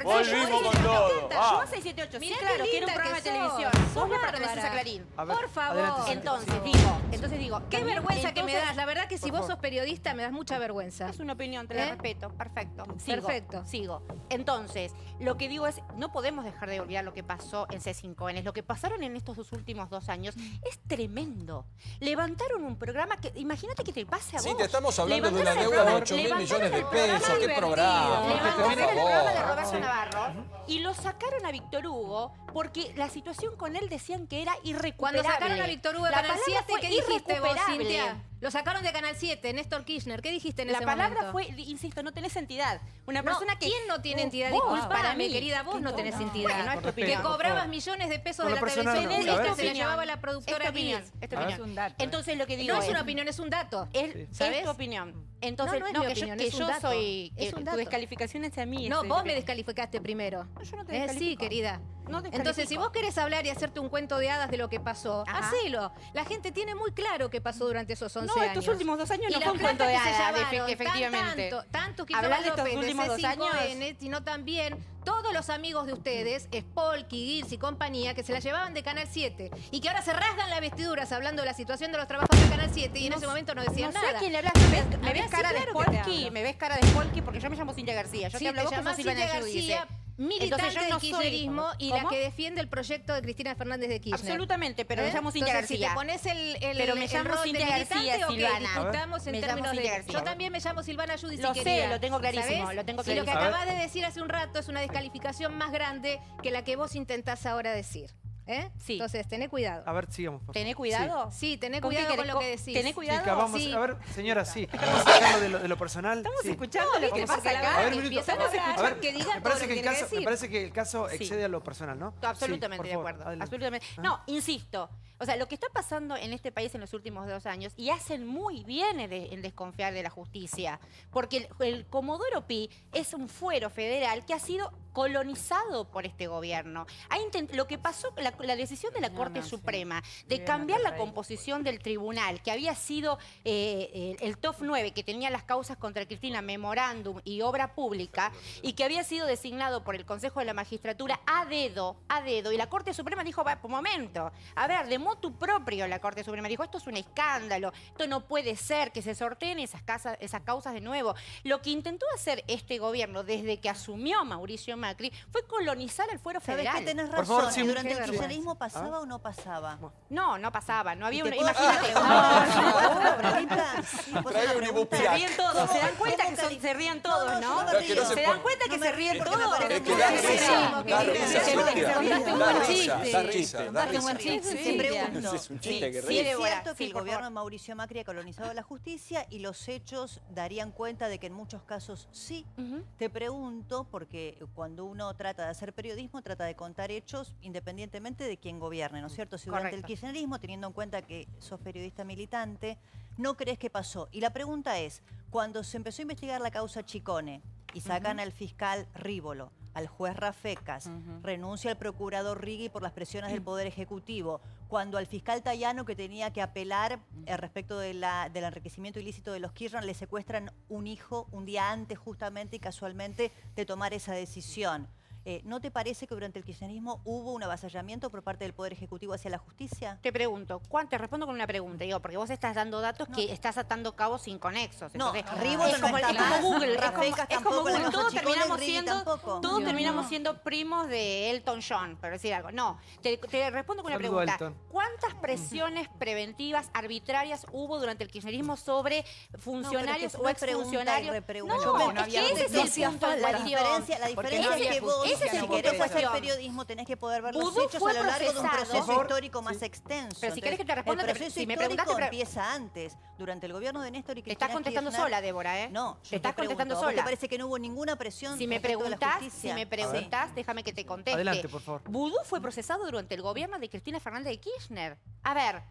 Volvimos con todo. Yo 678, sí, claro, quiero un programa de televisión. Vos me perteneces a Clarín. Por favor. Entonces digo, qué vergüenza que me das. La verdad que si vos sos periodista me das mucha vergüenza. Es una opinión, te la respeto. Perfecto. Perfecto. Sigo. Entonces, lo que digo es, no podemos dejar de olvidar lo que pasó en C5N. Lo que pasaron en estos últimos 2 años es tremendo. Levantaron un programa que, imagínate que te pase a vos. Sí, te estamos hablando de una deuda de 8.000 millones de pesos. ¿Qué programa? Levantaron el programa de Roberto Navarro y lo sacaron a Víctor Hugo porque la situación con él decían que era irrecuperable. Cuando sacaron a Víctor Hugo de Canal 7, ¿qué dijiste vos, Cintia? Lo sacaron de Canal 7, Néstor Kirchner. ¿Qué dijiste en ese momento? La palabra fue, insisto, no tenés entidad. Una persona que... ¿Quién no tiene entidad? Disculpame, querida, vos no tenés entidad. No es tu opinión. Que cobrabas millones de pesos de la televisión pública, se la llevaba la productora Guinness. Es un dato. Entonces lo que digo no es una opinión, es un dato. Es tu opinión. Entonces, no es mi opinión, es un dato. Tu descalificación es a mí. No, vos me descalificaste primero. Yo no te descalifico. Sí, querida. Entonces, si vos querés hablar y hacerte un cuento de hadas de lo que pasó, hacelo. La gente tiene muy claro qué pasó durante esos 11 años. Estos últimos 2 años no fue un cuento de hadas, efectivamente. Tanto que hablar de estos últimos 2 años, sino también todos los amigos de ustedes, Spolky, Girs y compañía, que se la llevaban de Canal 7 y que ahora se rasgan las vestiduras hablando de la situación de los trabajadores de Canal 7 y en ese momento no decían nada. No sé a quién le hablas. ¿Me ves cara de Spolky? ¿Me ves cara de Spolky? Porque yo me llamo Cintia García. Yo te hablo vos como Silvana García. Militante del kirchnerismo y la que defiende el proyecto de Cristina Fernández de Kirchner. Absolutamente, pero me llamo Cintia García. Si te pones pero me llamo Cintia García, Silvana. Discutamos en términos de... Yo también me llamo Silvana Yudici. Lo sé, lo tengo clarísimo. Lo tengo clarísimo. Y lo que acabas de decir hace un rato es una descalificación más grande que la que vos intentás ahora decir. Sí. Entonces, tené cuidado. A ver, sigamos. ¿Tené cuidado? Sí, tené cuidado con lo que decís. ¿Tené cuidado? Sí, a ver, señora, sí. Vamos a sacarlo de lo personal. Estamos escuchando lo que pasa acá. A ver, empezamos a escuchar que diga todo lo que tiene que decir. Me parece que el caso excede a lo personal, ¿no? Absolutamente de acuerdo. Absolutamente. No, insisto. O sea, lo que está pasando en este país en los últimos 2 años, y hacen muy bien en desconfiar de la justicia, porque el Comodoro Pi es un fuero federal que ha sido colonizado por este gobierno. Lo que pasó, la decisión de la Corte Suprema de cambiar la composición del tribunal, que había sido el TOF 9, que tenía las causas contra Cristina, memorándum y obra pública, y que había sido designado por el Consejo de la Magistratura a dedo, y la Corte Suprema dijo, va, por momento, a ver, de motu propio la Corte Suprema dijo, esto es un escándalo, esto no puede ser, que se sorteen esas causas de nuevo. Lo que intentó hacer este gobierno desde que asumió Mauricio Macri fue colonizar el fuero federal. ¿Sabés que tenés razón? Por favor, ¿durante el kirchnerismo pasaba o no pasaba? No pasaba. No había una... Imagínate. Se ríen todos. Se dan cuenta que se ríen todos, ¿no? Se dan cuenta que se ríen todos. Es que da risa. Da risa. Contaste un buen chiste. cierto, Es un chiste que sí, reír. es cierto que el gobierno de Mauricio Macri ha colonizado la justicia y los hechos darían cuenta de que en muchos casos sí. Te pregunto, porque cuando uno trata de hacer periodismo, trata de contar hechos independientemente de quién gobierne, ¿no es cierto? Si durante el kirchnerismo, teniendo en cuenta que sos periodista militante, ¿no crees que pasó? Y la pregunta es, cuando se empezó a investigar la causa Chicone y sacan al fiscal Rívolo, al juez Rafecas, renuncia al procurador Rigui por las presiones del Poder Ejecutivo, cuando al fiscal Tayano, que tenía que apelar respecto del enriquecimiento ilícito de los Kirchner, le secuestran un hijo un día antes justamente y casualmente de tomar esa decisión. ¿No te parece que durante el kirchnerismo hubo un avasallamiento por parte del Poder Ejecutivo hacia la justicia? Te pregunto, te respondo con una pregunta, digo, porque vos estás dando datos que estás atando cabos inconexos. Entonces, Rívolo es como Google, es como Google, todos terminamos siendo primos de Elton John, por decir algo. No, te respondo con una pregunta. ¿Cuántas presiones preventivas arbitrarias hubo durante el kirchnerismo sobre funcionarios o exfuncionarios? No, es que ese es el punto de la diferencia. La diferencia es que vos, ese es el si punto querés de hacer periodismo, tenés que poder ver los hechos a lo largo de un proceso histórico más extenso. Pero si querés que te responda, el proceso si me histórico preguntaste, empieza antes, durante el gobierno de Néstor y Cristina. Te estás contestando Kirchner. sola, Débora, ¿eh? No, te estás contestando sola. ¿Te parece que no hubo ninguna presión si me respecto de la justicia? déjame que te conteste. Adelante, por favor. Vudú fue procesado durante el gobierno de Cristina Fernández de Kirchner. A ver,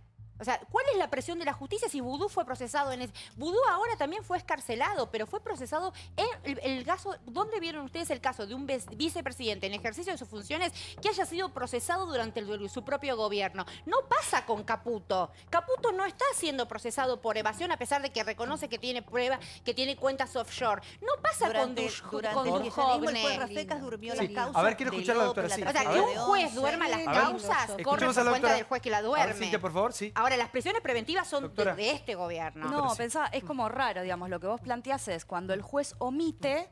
o sea, ¿cuál es la presión de la justicia si Vudú fue procesado en ese? Vudú ahora también fue escarcelado, pero fue procesado en el caso. ¿Dónde vieron ustedes el caso de un vicepresidente en ejercicio de sus funciones que haya sido procesado durante su propio gobierno? No pasa con Caputo. Caputo no está siendo procesado por evasión a pesar de que reconoce que tiene pruebas, que tiene cuentas offshore. No pasa durante el kirchnerismo el juez Rafecas durmió las causas. A ver, quiero escuchar a la doctora. O sea, que un juez duerma las causas corre por cuenta del juez que la duerme. Cintia, por favor, sí. Ahora, las presiones preventivas son de este gobierno. No, pensá, es como raro, digamos, lo que vos planteás es cuando el juez omite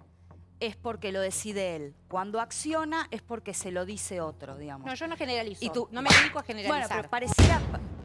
es porque lo decide él. Cuando acciona es porque se lo dice otro, digamos. No, yo no generalizo. Y tú, no me dedico a generalizar.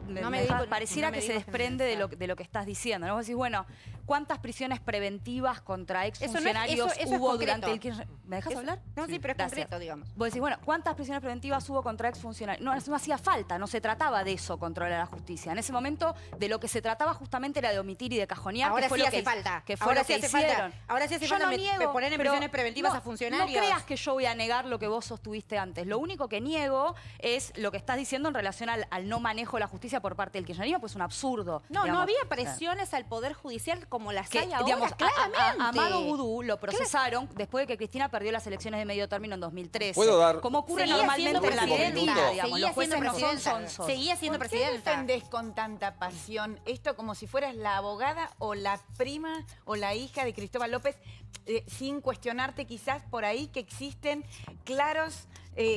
Bueno, pero pareciera que se desprende de lo que estás diciendo, ¿no? Vos decís, bueno, ¿cuántas prisiones preventivas contra exfuncionarios hubo durante el kirchnerismo? ¿Me dejas hablar? No, sí, pero es concreto, digamos. Vos decís, bueno, ¿cuántas prisiones preventivas hubo contra exfuncionarios? No hacía falta, no se trataba de eso, controlar la justicia. En ese momento, de lo que se trataba justamente era de omitir y de cajonear. Ahora que fue sí lo hace que, falta. Que fue lo que hicieron. Ahora sí hace falta poner en prisiones preventivas a funcionarios. No creas que yo voy a negar lo que vos sostuviste antes. Lo único que niego es lo que estás diciendo en relación al no manejo de la justicia por parte del kirchnerismo, pues es un absurdo. No, digamos. no había presiones al Poder Judicial como las hay ahora, digamos, claramente. A Amado Vudú lo procesaron después de que Cristina perdió las elecciones de medio término en 2013. ¿Puedo dar? Como ocurre Seguía normalmente en la presidenta, Argentina, digamos. Seguía Los jueces siendo no son presidenta. sonsos. Seguía siendo ¿Por qué presidenta. defendés con tanta pasión esto como si fueras la abogada o la prima o la hija de Cristóbal López, sin cuestionarte quizás por ahí que existen claros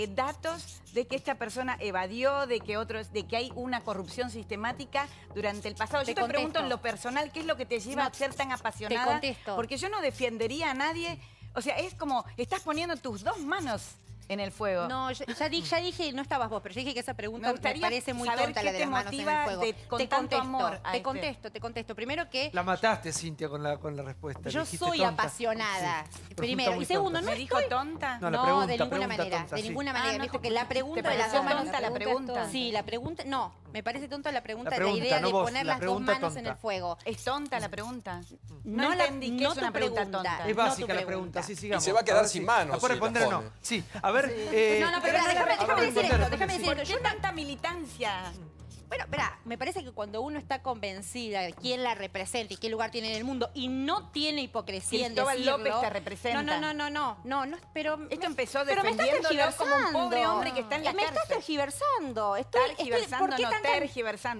datos de que esta persona evadió, de que hay una corrupción sistemática durante el pasado? Yo te pregunto en lo personal, ¿qué es lo que te lleva a ser tan apasionada? Te contesto. Porque yo no defendería a nadie, o sea, es como, estás poniendo tus dos manos en el fuego. No, ya dije, no estabas vos, pero yo dije que esa pregunta me parece muy saber tonta, qué la de te las manos en el motiva fuego. con tanto amor a Te contesto. Primero que La mataste, Cintia, con la respuesta. yo Dijiste soy tonta. apasionada. Sí, Primero. muy Y segundo, tonta. no ¿Me dijo tonta? No, la No, pregunta, de ninguna pregunta manera. tonta, De sí. ninguna manera. no, Dijo que la pregunta ¿te de las pareció dos manos. tonta la pregunta? Sí, la pregunta. No, me parece tonta la pregunta, La pregunta, la idea no de vos, poner la las dos pregunta manos en tonta. el fuego. ¿Es tonta la pregunta? No entendí que no es una tu pregunta tonta. Es no básica tu la pregunta, sí, Y sigamos. se va a quedar ver sin si- manos. ¿La puede si responder o no? pone. Sí, a ver... No, pero déjame decir esto, déjame decir esto. ¿Por qué tanta militancia? Bueno, espera, me parece que cuando uno está convencida de quién la representa y qué lugar tiene en el mundo y no tiene hipocresía en Cristóbal decirlo... López te representa. No, pero... Esto empezó pero me estás defendiéndolo como un pobre tergiversando. hombre que está en la Me estás cárcel. tergiversando. Tergiversando, Tergiversando.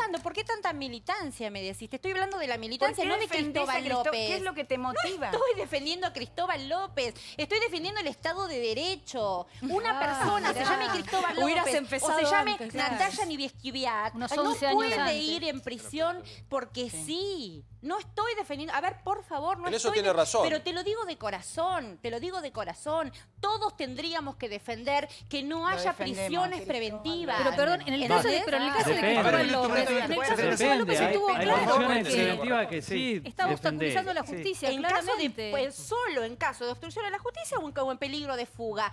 entonces. ¿Por qué tanta militancia, me decís? Te estoy hablando de la militancia, no de Cristóbal López. ¿Qué es lo que te motiva? No estoy defendiendo a Cristóbal López. Estoy defendiendo el Estado de Derecho. Una persona se llame Cristóbal Hubieras López empezado o se llame antes, claro. Natalia Nibiesquiviat. Unos No 11 años puede antes. ir en prisión porque sí. No estoy defendiendo... A ver, por favor, no En eso estoy... tiene razón. Pero te lo digo de corazón, te lo digo de corazón. Todos tendríamos que defender que no haya prisiones preventivas. Pero perdón, en el caso de Cristóbal López, en el caso de Cristóbal López estuvo hay claro prisiones porque preventivas que sí está obstaculizando defender. la justicia, En caso claramente. de, pues, solo en caso de obstrucción a la justicia o en peligro de fuga.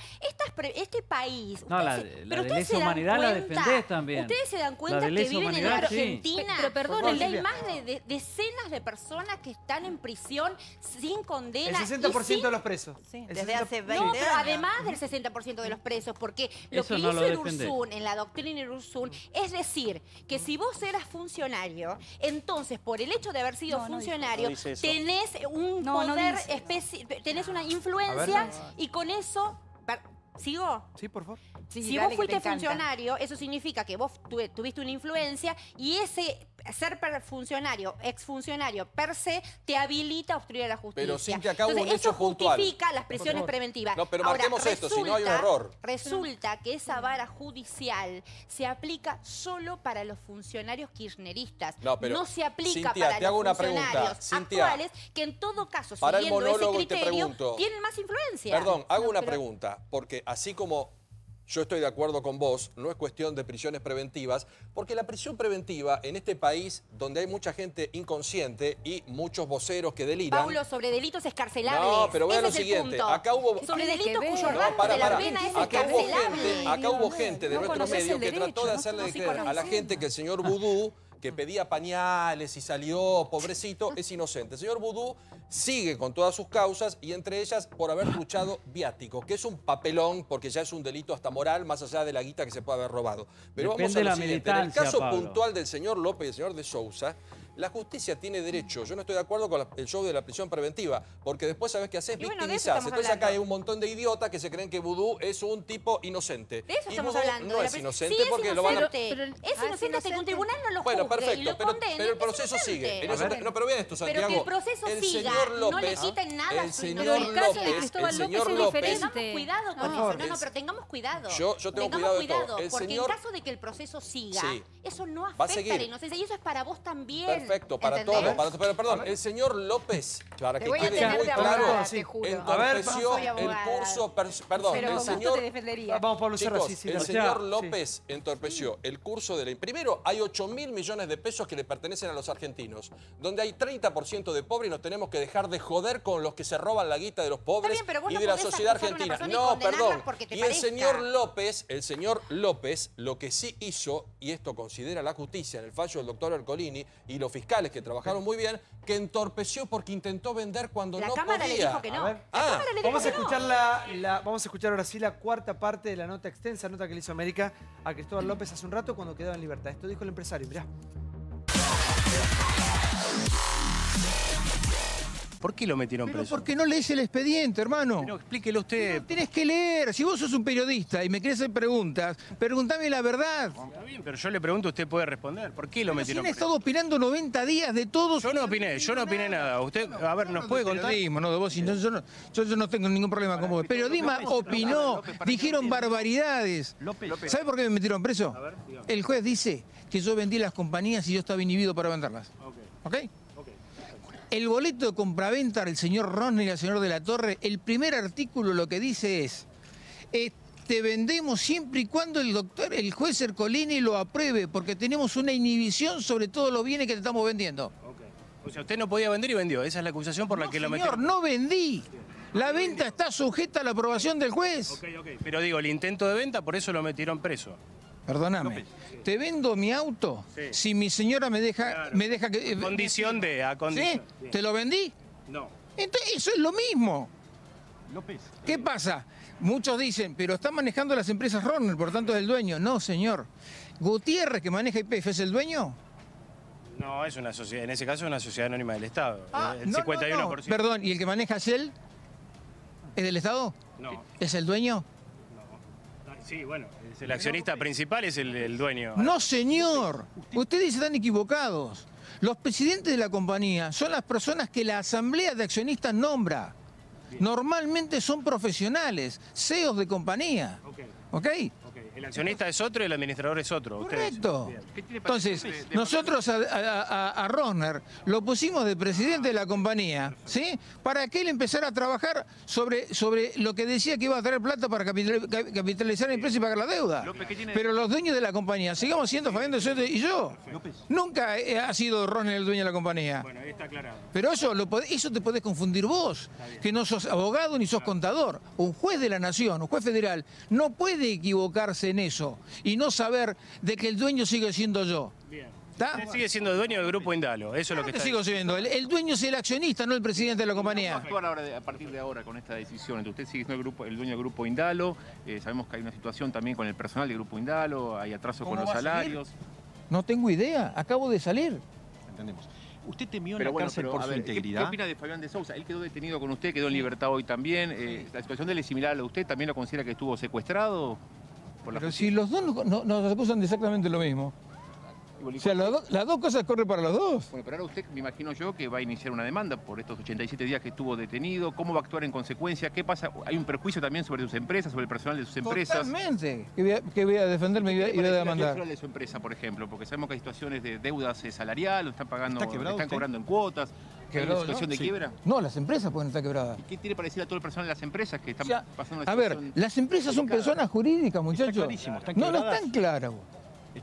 Este país... No, la ustedes de ustedes lesa se dan humanidad la cuenta- defendés también. Ustedes se dan La cuenta de que lesa viven en humanidad, la sí. Argentina. Pero perdón, donde hay más de decenas de personas que están en prisión sin condena. El 60% de los presos. Sí, El desde 60%. hace 20 No, años. pero además del 60% de los presos, porque lo Eso que no hizo lo el defendés. Ursun, en la doctrina del Ursun, es decir, que si vos eras funcionario, entonces por el hecho de haber sido funcionario, No dice eso. tenés un No, no poder dice tenés una influencia A ver. y con eso... ¿Sigo? Sí, por favor. Sí, Si dale, vos que fuiste te encanta. funcionario, eso significa que vos tuviste una influencia y ese ser funcionario, exfuncionario per se, te habilita a obstruir a la justicia. Pero, Cintia, acá hubo Entonces, un hecho eso puntual. justifica las prisiones preventivas. No, pero Ahora, marquemos esto, si no hay un error. Resulta que esa vara judicial se aplica solo para los funcionarios kirchneristas. No, pero, se aplica Cintia, para te hago los una pregunta. funcionarios Cintia, actuales que en todo caso, para el siguiendo ese monólogo te criterio, pregunto. tienen más influencia. Perdón, hago una pero- pregunta, porque así como yo estoy de acuerdo con vos, no es cuestión de prisiones preventivas, porque la prisión preventiva en este país, donde hay mucha gente inconsciente y muchos voceros que deliran... Paulo, sobre delitos escarcelables. No, pero voy a Ese lo es el siguiente. punto. Acá hubo... Sobre tiene que delitos ver? cuyo No, rango para, de la para. pena es Acá hubo escarcelable. gente de No nuestro conoces medio el que derecho, trató de no hacerle conoces creer a la el gente que el señor Vudú, que pedía pañales y salió, pobrecito, es inocente. El señor Vudú sigue con todas sus causas y entre ellas por haber luchado viáticos, que es un papelón porque ya es un delito hasta moral, más allá de la guita que se puede haber robado. Pero vamos Depende a de lo la siguiente. En el militancia, caso Pablo. puntual del señor López y el señor de Sousa, la justicia tiene derecho. Yo no estoy de acuerdo con el show de la prisión preventiva, porque después sabes qué haces, Y bueno, de eso victimizarse. estamos Entonces acá hay hablando. un montón de idiotas que se creen que Vudú es un tipo inocente. De eso y estamos Vudú hablando. no de la es pres- inocente Sí, es porque lo van a... inocente. Es inocente hasta que un tribunal no lo Bueno, juzgue y perfecto, lo pero, condene. pero el es proceso inocente. sigue. En A eso ver. no, pero vean esto, Santiago. Pero que el proceso el siga, señor no López, le quiten nada. el su señor Pero el caso de López, Cristóbal el López señor es López... Tengamos diferente. cuidado con Por eso. favor. No, pero tengamos cuidado. Yo tengo Tengamos cuidado de todo. cuidado, El porque señor- en caso de que el proceso siga, Sí. eso no Va a afecta a seguir. la inocencia. Y eso es para vos también. Perfecto, para ¿entendés? todo. Pero perdón, el señor López, para Te que voy a quede tener muy de claro, abogada, sí. te juro. entorpeció No soy el abogada. curso... Perdón, Pero el con gusto señor... te defendería. Vamos, Pablo Serra, Chicos, sí, sí. el o sea, señor sí. López entorpeció el curso de la... Primero, hay 8.000 millones de pesos que le pertenecen a los argentinos, donde hay 30% de pobres y nos tenemos que dejar de joder con los que se roban la guita de los pobres bien, pero vos y no de la podés sociedad acusar a una argentina. persona y No, condenarla perdón. porque te Y el parezca. señor López, lo que sí hizo, y esto considera la justicia en el fallo del doctor Ercolini y los fiscales que trabajaron muy bien, que entorpeció porque intentó vender cuando La no Cámara podía. le dijo que no. A ver. La Cámara le dijo Vamos a que no. escuchar vamos a escuchar ahora sí la cuarta parte de la nota extensa, nota que le hizo América a Cristóbal López hace un rato cuando quedaba en libertad. Esto dijo el empresario, mirá. ¿Por qué lo metieron Pero preso? porque no lees el expediente, hermano. Pero explíquelo usted. Pero tenés que leer. Si vos sos un periodista y me querés hacer preguntas, preguntame la verdad. Está bien, pero yo le pregunto, usted puede responder. ¿Por qué lo Pero si metieron han preso? estado opinando 90 días de todos. Yo no opiné nada. Usted, a ver, ¿nos puede contar? Periodismo, no, de vos, yo no tengo ningún problema con vos. Periodismo opinó, dijeron barbaridades. ¿Sabe por qué me metieron preso? El juez dice que yo vendí las compañías y yo estaba inhibido para venderlas. ¿Ok? El boleto de compraventa del señor Rosner y el señor de la Torre, el primer artículo lo que dice es, te vendemos siempre y cuando el juez Ercolini lo apruebe, porque tenemos una inhibición sobre todos los bienes que te estamos vendiendo. O sea, usted no podía vender y vendió. Esa es la acusación por la que lo Señor, metieron. no vendí. La venta está sujeta a la aprobación del juez. Ok. Pero digo, el intento de venta, por eso lo metieron preso. Perdóname, te vendo mi auto si mi señora me deja que... Condición de... A ¿Sí? condición. ¿Te lo vendí? No. Entonces, eso es lo mismo. ¿Qué pasa? Muchos dicen, pero está manejando las empresas Rosner, por tanto es el dueño. No, señor. Gutiérrez, que maneja YPF, ¿es el dueño? No, es una sociedad, en ese caso es una sociedad anónima del Estado. El No, 51%. no. Perdón, ¿y el que maneja Shell? ¿Es del Estado? No. ¿Es el dueño? Sí, bueno, es el accionista principal es el dueño. No, señor. Ustedes están equivocados. Los presidentes de la compañía son las personas que la asamblea de accionistas nombra. Normalmente son profesionales, CEOs de compañía. ¿Ok? El accionista es otro y el administrador es otro. Correcto. Entonces, nosotros a Rosner lo pusimos de presidente de la compañía, ¿sí? Para que él empezara a trabajar sobre lo que decía que iba a traer plata para capitalizar la empresa y pagar la deuda. Pero los dueños de la compañía, sigamos siendo Fabián de Soto y yo. Nunca ha sido Rosner el dueño de la compañía. Bueno, ahí está aclarado. Pero eso te podés confundir vos, que no sos abogado ni sos contador. Un juez de la nación, un juez federal, no puede equivocarse en eso y no saber de que el dueño sigue siendo yo. Bien. Usted sigue siendo dueño del Grupo Indalo, eso es lo que está sigo siendo. El dueño es el accionista, no el presidente de la compañía. ¿Cómo actuar ahora, a partir de ahora con esta decisión? Entonces, usted sigue siendo el dueño del Grupo Indalo, sabemos que hay una situación también con el personal del Grupo Indalo, hay atraso con los salarios. No tengo idea, acabo de salir. Entendemos. ¿Usted temió en la cárcel por su integridad? ¿Qué opina de Fabián de Sousa? Él quedó detenido con usted, quedó en libertad hoy también. ¿La situación de él es similar a la de usted? ¿También lo considera que estuvo secuestrado? Pero si los dos nos acusan de exactamente lo mismo. O sea, las dos cosas corren para los dos. Bueno, pero ahora usted, me imagino yo, que va a iniciar una demanda por estos 87 días que estuvo detenido. ¿Cómo va a actuar en consecuencia? ¿Qué pasa? ¿Hay un perjuicio también sobre sus empresas, sobre el personal de sus empresas? Totalmente. Que voy a defenderme y voy a demandar. ¿Qué personal de su empresa, por ejemplo? Porque sabemos que hay situaciones de deudas salarial, lo están pagando, están cobrando en cuotas. ¿Hay una situación de quiebra? No, las empresas pueden estar quebradas. ¿Y qué tiene para decir a todo el personal de las empresas que están pasando una situación? A ver, las empresas son personas jurídicas, muchachos. Está clarísimo, están no están claras.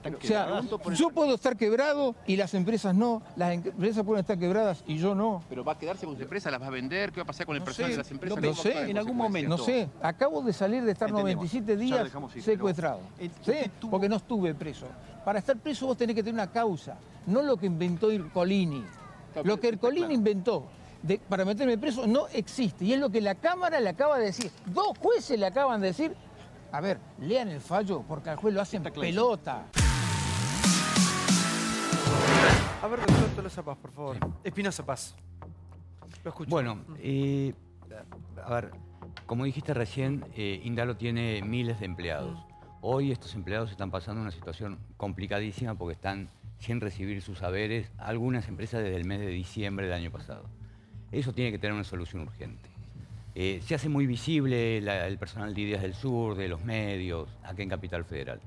O sea, yo puedo estar quebrado y las empresas no. Las empresas pueden estar quebradas y yo no. ¿Pero va a quedarse con su empresa? ¿Las va a vender? ¿Qué va a pasar con el personal de las empresas? No sé, en algún momento. No sé, acabo de salir de estar 97 días secuestrado. ¿Sí? Porque no estuve preso. Para estar preso vos tenés que tener una causa, no lo que inventó Ercolini. Lo que Ercolini inventó para meterme preso no existe. Y es lo que la Cámara le acaba de decir. 2 jueces le acaban de decir. A ver, lean el fallo porque al juez lo hacen pelota. A ver, doctor Tolosa Paz, por favor. Espinosa Paz. Lo escucho. Bueno, a ver, como dijiste recién, Indalo tiene miles de empleados. Hoy estos empleados están pasando una situación complicadísima porque están sin recibir sus saberes, algunas empresas desde el mes de diciembre del año pasado. Eso tiene que tener una solución urgente. Se hace muy visible el personal de Ideas del Sur, de los medios, aquí en Capital Federal.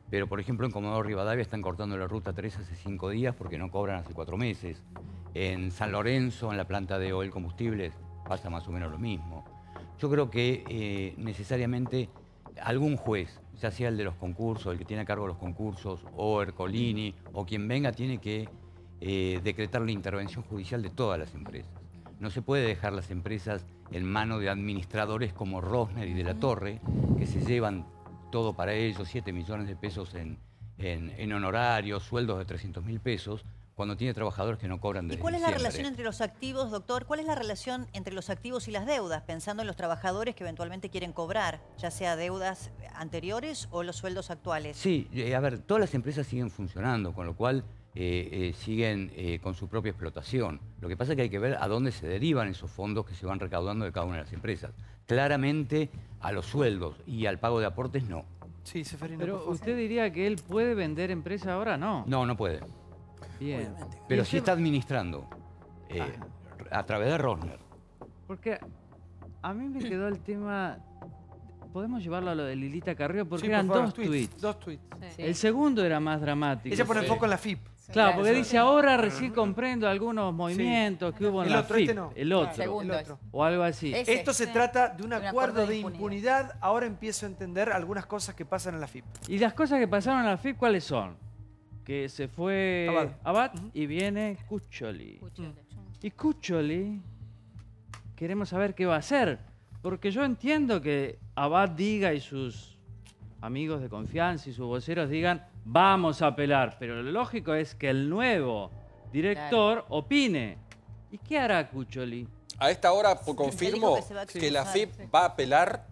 Pero, por ejemplo, en Comodoro Rivadavia están cortando la ruta 3 hace 5 días porque no cobran hace 4 meses. En San Lorenzo, en la planta de Oil Combustibles, pasa más o menos lo mismo. Yo creo que necesariamente algún juez, ya sea el de los concursos, el que tiene a cargo los concursos, o Ercolini, o quien venga, tiene que decretar la intervención judicial de todas las empresas. No se puede dejar las empresas en manos de administradores como Rosner y de la Torre, que se llevan todo para ellos, 7 millones de pesos en honorarios, sueldos de 300.000 pesos, cuando tiene trabajadores que no cobran desde ¿Y cuál es diciembre. la relación entre los activos, doctor? ¿Cuál es la relación entre los activos y las deudas? Pensando en los trabajadores que eventualmente quieren cobrar, ya sea deudas anteriores o los sueldos actuales. Sí, a ver, todas las empresas siguen funcionando, con lo cual siguen con su propia explotación. Lo que pasa es que hay que ver a dónde se derivan esos fondos que se van recaudando de cada una de las empresas. Claramente a los sueldos y al pago de aportes no. Sí, Seferino. Pero usted diría que él puede vender empresa ahora, ¿no? No, no puede. Bien. Pero sí está administrando a través de Rosner. Porque a mí me quedó el tema... ¿Podemos llevarlo a lo de Lilita Carrió? Porque Sí, eran por favor, dos tweets. 2 tweets. Sí. El segundo era más dramático. Ella pone el foco en la FIP. Claro, porque dice, ahora recién comprendo algunos movimientos que hubo en El la otro, FIP. este no. El otro. Segundo. O algo así. Esto se trata de un acuerdo de impunidad. Ahora empiezo a entender algunas cosas que pasan en la FIP. Y las cosas que pasaron en la FIP, ¿cuáles son? Que se fue Abad y viene Cuccioli. Y Cuccioli, queremos saber qué va a hacer. Porque yo entiendo que Abad diga y sus amigos de confianza y sus voceros digan, vamos a apelar. Pero lo lógico es que el nuevo director opine. ¿Y qué hará Cuccioli? A esta hora confirmo que la FIP va a apelar.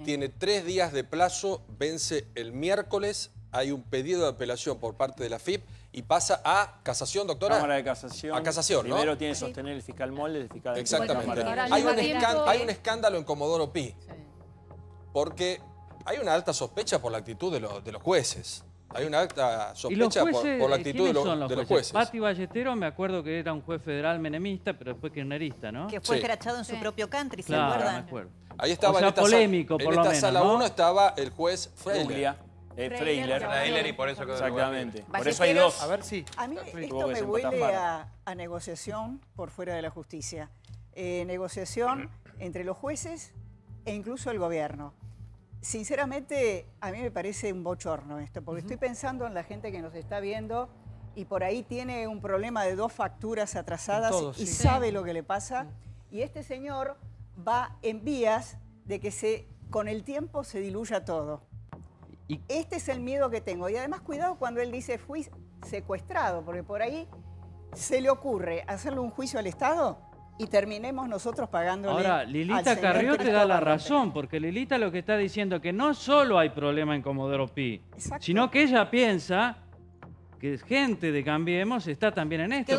Tiene 3 días de plazo, vence el miércoles. Hay un pedido de apelación por parte de la FIP y pasa a casación, doctora. Cámara de casación. A casación, ¿no? Primero tiene que sostener el fiscal Molde, el fiscal... Exactamente. Hay un escándalo en Comodoro Pi. Porque hay una alta sospecha por la actitud de los jueces. Hay una alta sospecha por la actitud de los jueces. Pati Ballestero, me acuerdo que era un juez federal menemista, pero después kirchnerista, ¿no? Que fue escrachado en su propio country, ¿se Claro, acuerdan? me acuerdo. Ahí estaba O sea, polémico, por lo menos, sala ¿no? 1 estaba el juez Freire. Freiler y por eso quedó. Exactamente. Por eso hay dos. A ver, sí. A mí esto me huele a negociación por fuera de la justicia. Negociación entre los jueces e incluso el gobierno. Sinceramente, a mí me parece un bochorno esto, porque estoy pensando en la gente que nos está viendo y por ahí tiene un problema de 2 facturas atrasadas y sabe lo que le pasa. Y este señor va en vías de que con el tiempo se diluya todo. Este es el miedo que tengo. Y además, cuidado cuando él dice fui secuestrado, porque por ahí se le ocurre hacerle un juicio al Estado y terminemos nosotros pagándole. Ahora, Lilita Carrió te da la razón, porque Lilita lo que está diciendo que no solo hay problema en Comodoro Pi, sino que ella piensa que gente de Cambiemos está también en esto.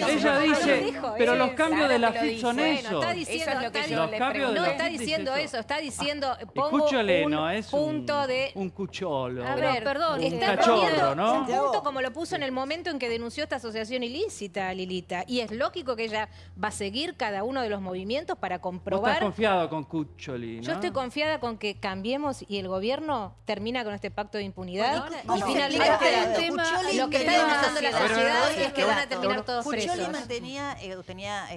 Ella dice, pero los cambios de la FIP son eso. Está diciendo eso, está diciendo pongo un punto de... Un cucholo. A ver, perdón, está cachorro, ¿no? Un punto como lo puso en el momento en que denunció esta asociación ilícita, Lilita. Y es lógico que ella va a seguir cada uno de los movimientos para comprobar... Vos estás confiado con Cuccioli, ¿no? Yo estoy confiada con que Cambiemos y el gobierno termina con este pacto de impunidad. Bueno, y finalmente lo que está demostrando la sociedad es que van a terminar todos presos. Cuccioli tenía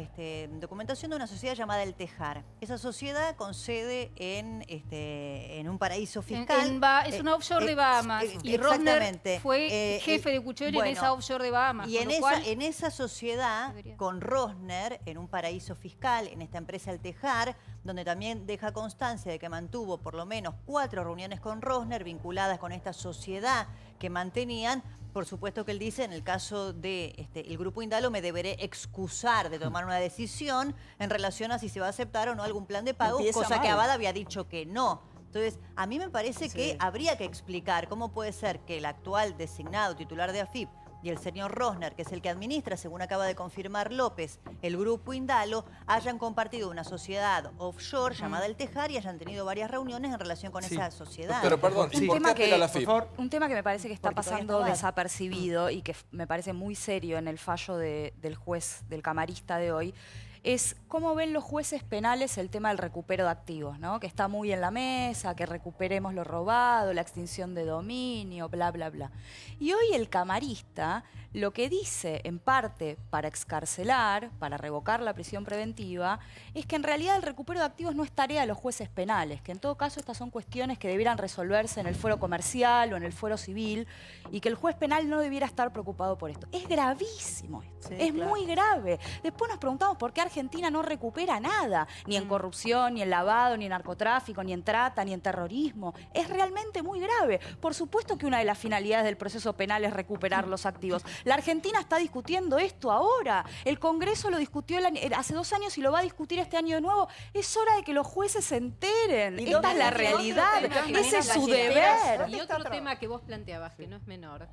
documentación de una sociedad llamada El Tejar. Esa sociedad con sede en un paraíso fiscal. Es una offshore de Bahamas. Y Rosner fue jefe de Cuccioli en esa offshore de Bahamas. Y en esa sociedad, con Rosner, en un paraíso fiscal, en esta empresa El Tejar, donde también deja constancia de que mantuvo por lo menos 4 reuniones con Rosner vinculadas con esta sociedad que mantenían. Por supuesto que él dice, en el caso de el Grupo Indalo, me deberé excusar de tomar una decisión en relación a si se va a aceptar o no algún plan de pago, cosa que Abad había dicho que no. Entonces, a mí me parece que habría que explicar cómo puede ser que el actual designado titular de AFIP y el señor Rosner, que es el que administra, según acaba de confirmar López, el Grupo Indalo, hayan compartido una sociedad offshore llamada El Tejar y hayan tenido varias reuniones en relación con esa sociedad. Pero perdón, ¿por qué apela a la FIP? Un tema que me parece que está pasando desapercibido y que me parece muy serio en el fallo del juez, del camarista de hoy, es cómo ven los jueces penales el tema del recupero de activos, ¿no? Que está muy en la mesa, que recuperemos lo robado, la extinción de dominio, bla, bla, bla. Y hoy el camarista lo que dice, en parte, para excarcelar, para revocar la prisión preventiva, es que en realidad el recupero de activos no es tarea de los jueces penales, que en todo caso estas son cuestiones que debieran resolverse en el fuero comercial o en el fuero civil, y que el juez penal no debiera estar preocupado por esto. Es gravísimo esto, muy grave. Después nos preguntamos por qué Argentina no recupera nada, ni en corrupción, ni en lavado, ni en narcotráfico, ni en trata, ni en terrorismo. Es realmente muy grave. Por supuesto que una de las finalidades del proceso penal es recuperar los activos. La Argentina está discutiendo esto ahora. El Congreso lo discutió hace 2 años y lo va a discutir este año de nuevo. Es hora de que los jueces se enteren. Esta es la realidad. Ese es su deber. Y otro tema que vos planteabas, que no es menor.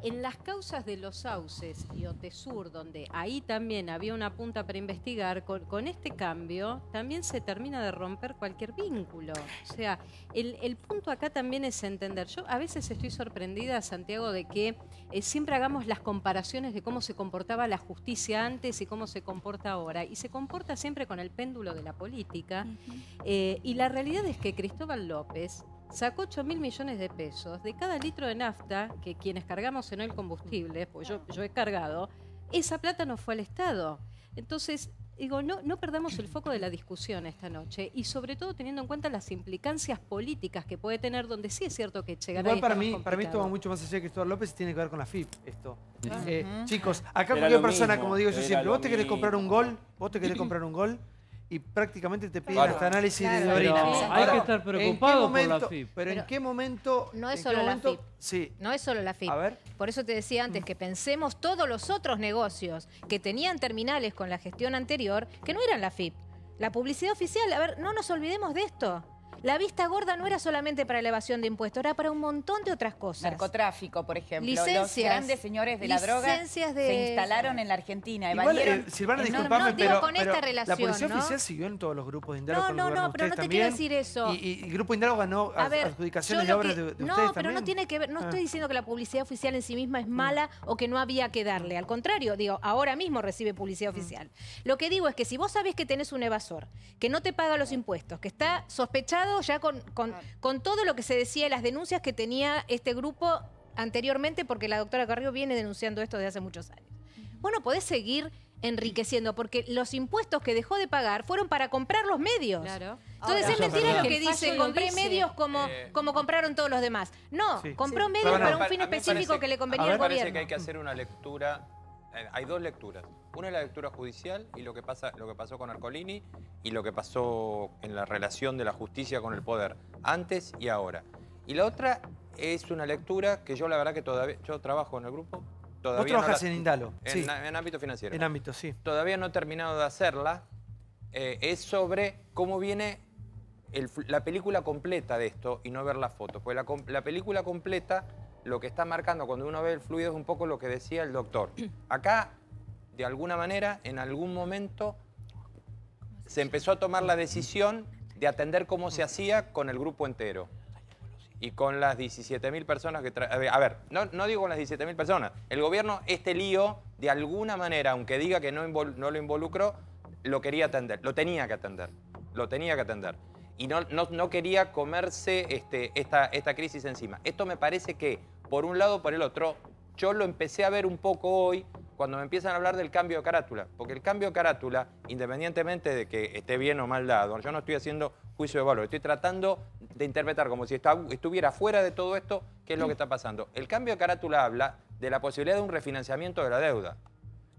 En las causas de los Sauces y Otesur, donde ahí también había una punta para investigar, con este cambio también se termina de romper cualquier vínculo. O sea, el punto acá también es entender. Yo a veces estoy sorprendida, Santiago, de que siempre hagamos las comparaciones de cómo se comportaba la justicia antes y cómo se comporta ahora. Y se comporta siempre con el péndulo de la política. Y la realidad es que Cristóbal López sacó 8.000 millones de pesos de cada litro de nafta que quienes cargamos en el combustible, pues yo he cargado, esa plata no fue al Estado. Entonces, digo, no perdamos el foco de la discusión esta noche y sobre todo teniendo en cuenta las implicancias políticas que puede tener, donde sí es cierto que llegará. Igual para mí esto va mucho más allá de Cristóbal López y tiene que ver con la FIP esto. Chicos, acá cualquier persona, como digo yo siempre, vos te querés comprar un gol, y prácticamente te piden hasta análisis de orina. Hay que estar preocupado por la FIP. Pero ¿en qué momento? No es solo la FIP. Sí. No es solo la FIP. A ver. Por eso te decía antes que pensemos todos los otros negocios que tenían terminales con la gestión anterior que no eran la FIP. La publicidad oficial, a ver, no nos olvidemos de esto. La vista gorda no era solamente para la evasión de impuestos, era para un montón de otras cosas. Narcotráfico, por ejemplo. Licencias. Los grandes señores de la droga se instalaron en la Argentina. Evadieron. Silvana, disculpame, pero relación, la policía ¿no? oficial siguió en todos los grupos de Indalo. No, pero no te quiero decir eso. Y el Grupo Indalo ganó adjudicaciones de obras de ustedes también. No, pero no tiene que ver, no estoy diciendo que la publicidad oficial en sí misma es mala o que no había que darle. Al contrario, digo, ahora mismo recibe publicidad oficial. Lo que digo es que si vos sabés que tenés un evasor, que no te paga los impuestos, que está sospechado armado ya con todo lo que se decía, las denuncias que tenía este grupo anteriormente, porque la doctora Carrió viene denunciando esto desde hace muchos años. Vos no podés seguir enriqueciendo, porque los impuestos que dejó de pagar fueron para comprar los medios. Claro. Entonces Ahora, es mentira lo que el fallo dice, lo compré dice. medios como compraron todos los demás. No, compró medios para un fin específico que le convenía al Me parece gobierno. que hay que hacer una lectura, hay dos lecturas. Una es la lectura judicial y lo que pasó con Ercolini y lo que pasó en la relación de la justicia con el poder, antes y ahora. Y la otra es una lectura que yo la verdad que todavía, yo trabajo en el grupo, todavía Vos trabajas en Indalo. en ámbito financiero. En ámbito, sí. Todavía no he terminado de hacerla. Es sobre cómo viene la película completa de esto y no ver las fotos. Porque la película completa lo que está marcando cuando uno ve el fluido es un poco lo que decía el doctor. Acá, de alguna manera, en algún momento, se empezó a tomar la decisión de atender cómo se hacía con el grupo entero. Y con las 17.000 personas que... A ver, no digo con las 17.000 personas. El gobierno, este lío, de alguna manera, aunque diga que no lo involucró, lo quería atender. Lo tenía que atender. Lo tenía que atender. Y no quería comerse esta crisis encima. Esto me parece que, por un lado o por el otro, yo lo empecé a ver un poco hoy cuando me empiezan a hablar del cambio de carátula. Porque el cambio de carátula, independientemente de que esté bien o mal dado, yo no estoy haciendo juicio de valor, estoy tratando de interpretar como si estuviera fuera de todo esto qué es lo que está pasando. El cambio de carátula habla de la posibilidad de un refinanciamiento de la deuda,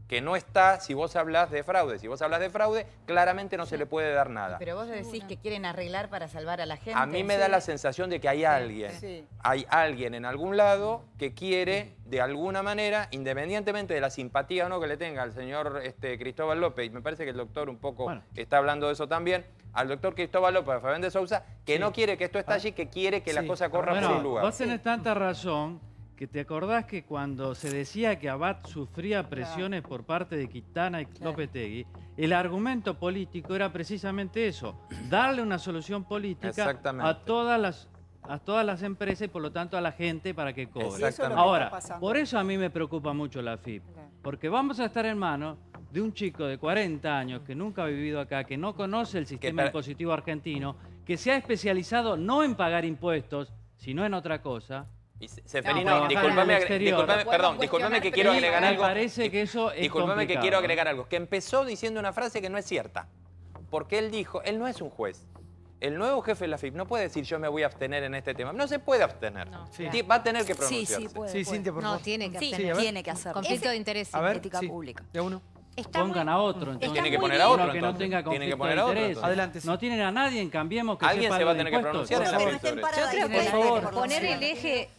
que no está si vos hablas de fraude. Si vos hablas de fraude, claramente no se le puede dar nada. Pero vos decís que quieren arreglar para salvar a la gente. A mí me da la sensación de que hay alguien en algún lado que quiere, de alguna manera, independientemente de la simpatía o no que le tenga al señor Cristóbal López, y me parece que el doctor un poco está hablando de eso también, al doctor Cristóbal López, a Fabián de Sousa, que no quiere que esto estalle, que quiere que la cosa corra por un lugar. Vos tenés tanta razón que te acordás que cuando se decía que Abad sufría presiones por parte de Quintana y Lopetegui, el argumento político era precisamente eso, darle una solución política a todas las empresas y por lo tanto a la gente para que cobre. Ahora, por eso a mí me preocupa mucho la AFIP, porque vamos a estar en manos de un chico de 40 años que nunca ha vivido acá, que no conoce el sistema impositivo argentino, que se ha especializado no en pagar impuestos, sino en otra cosa. Seferino, discúlpame que quiero agregar algo. Me parece que eso es Discúlpame que quiero agregar algo. Que empezó diciendo una frase que no es cierta. Porque él dijo, él no es un juez. El nuevo jefe de la AFIP no puede decir yo me voy a abstener en este tema. No se puede abstener. Va a tener que pronunciarse. puede. Cintia, por No, favor. tiene que hacer. Tiene que hacerlo. Conflicto de interés. A ver, ética pública. De uno. Pongan a otro. Entonces. Tiene que poner a otro. Uno que no tenga conflicto de interés. Adelante. No tienen a nadie en Cambiemos que Alguien sepa se va a de tener que impuestos. pronunciar en la estén sobre paradas. Yo creo que Por favor. poner el eje...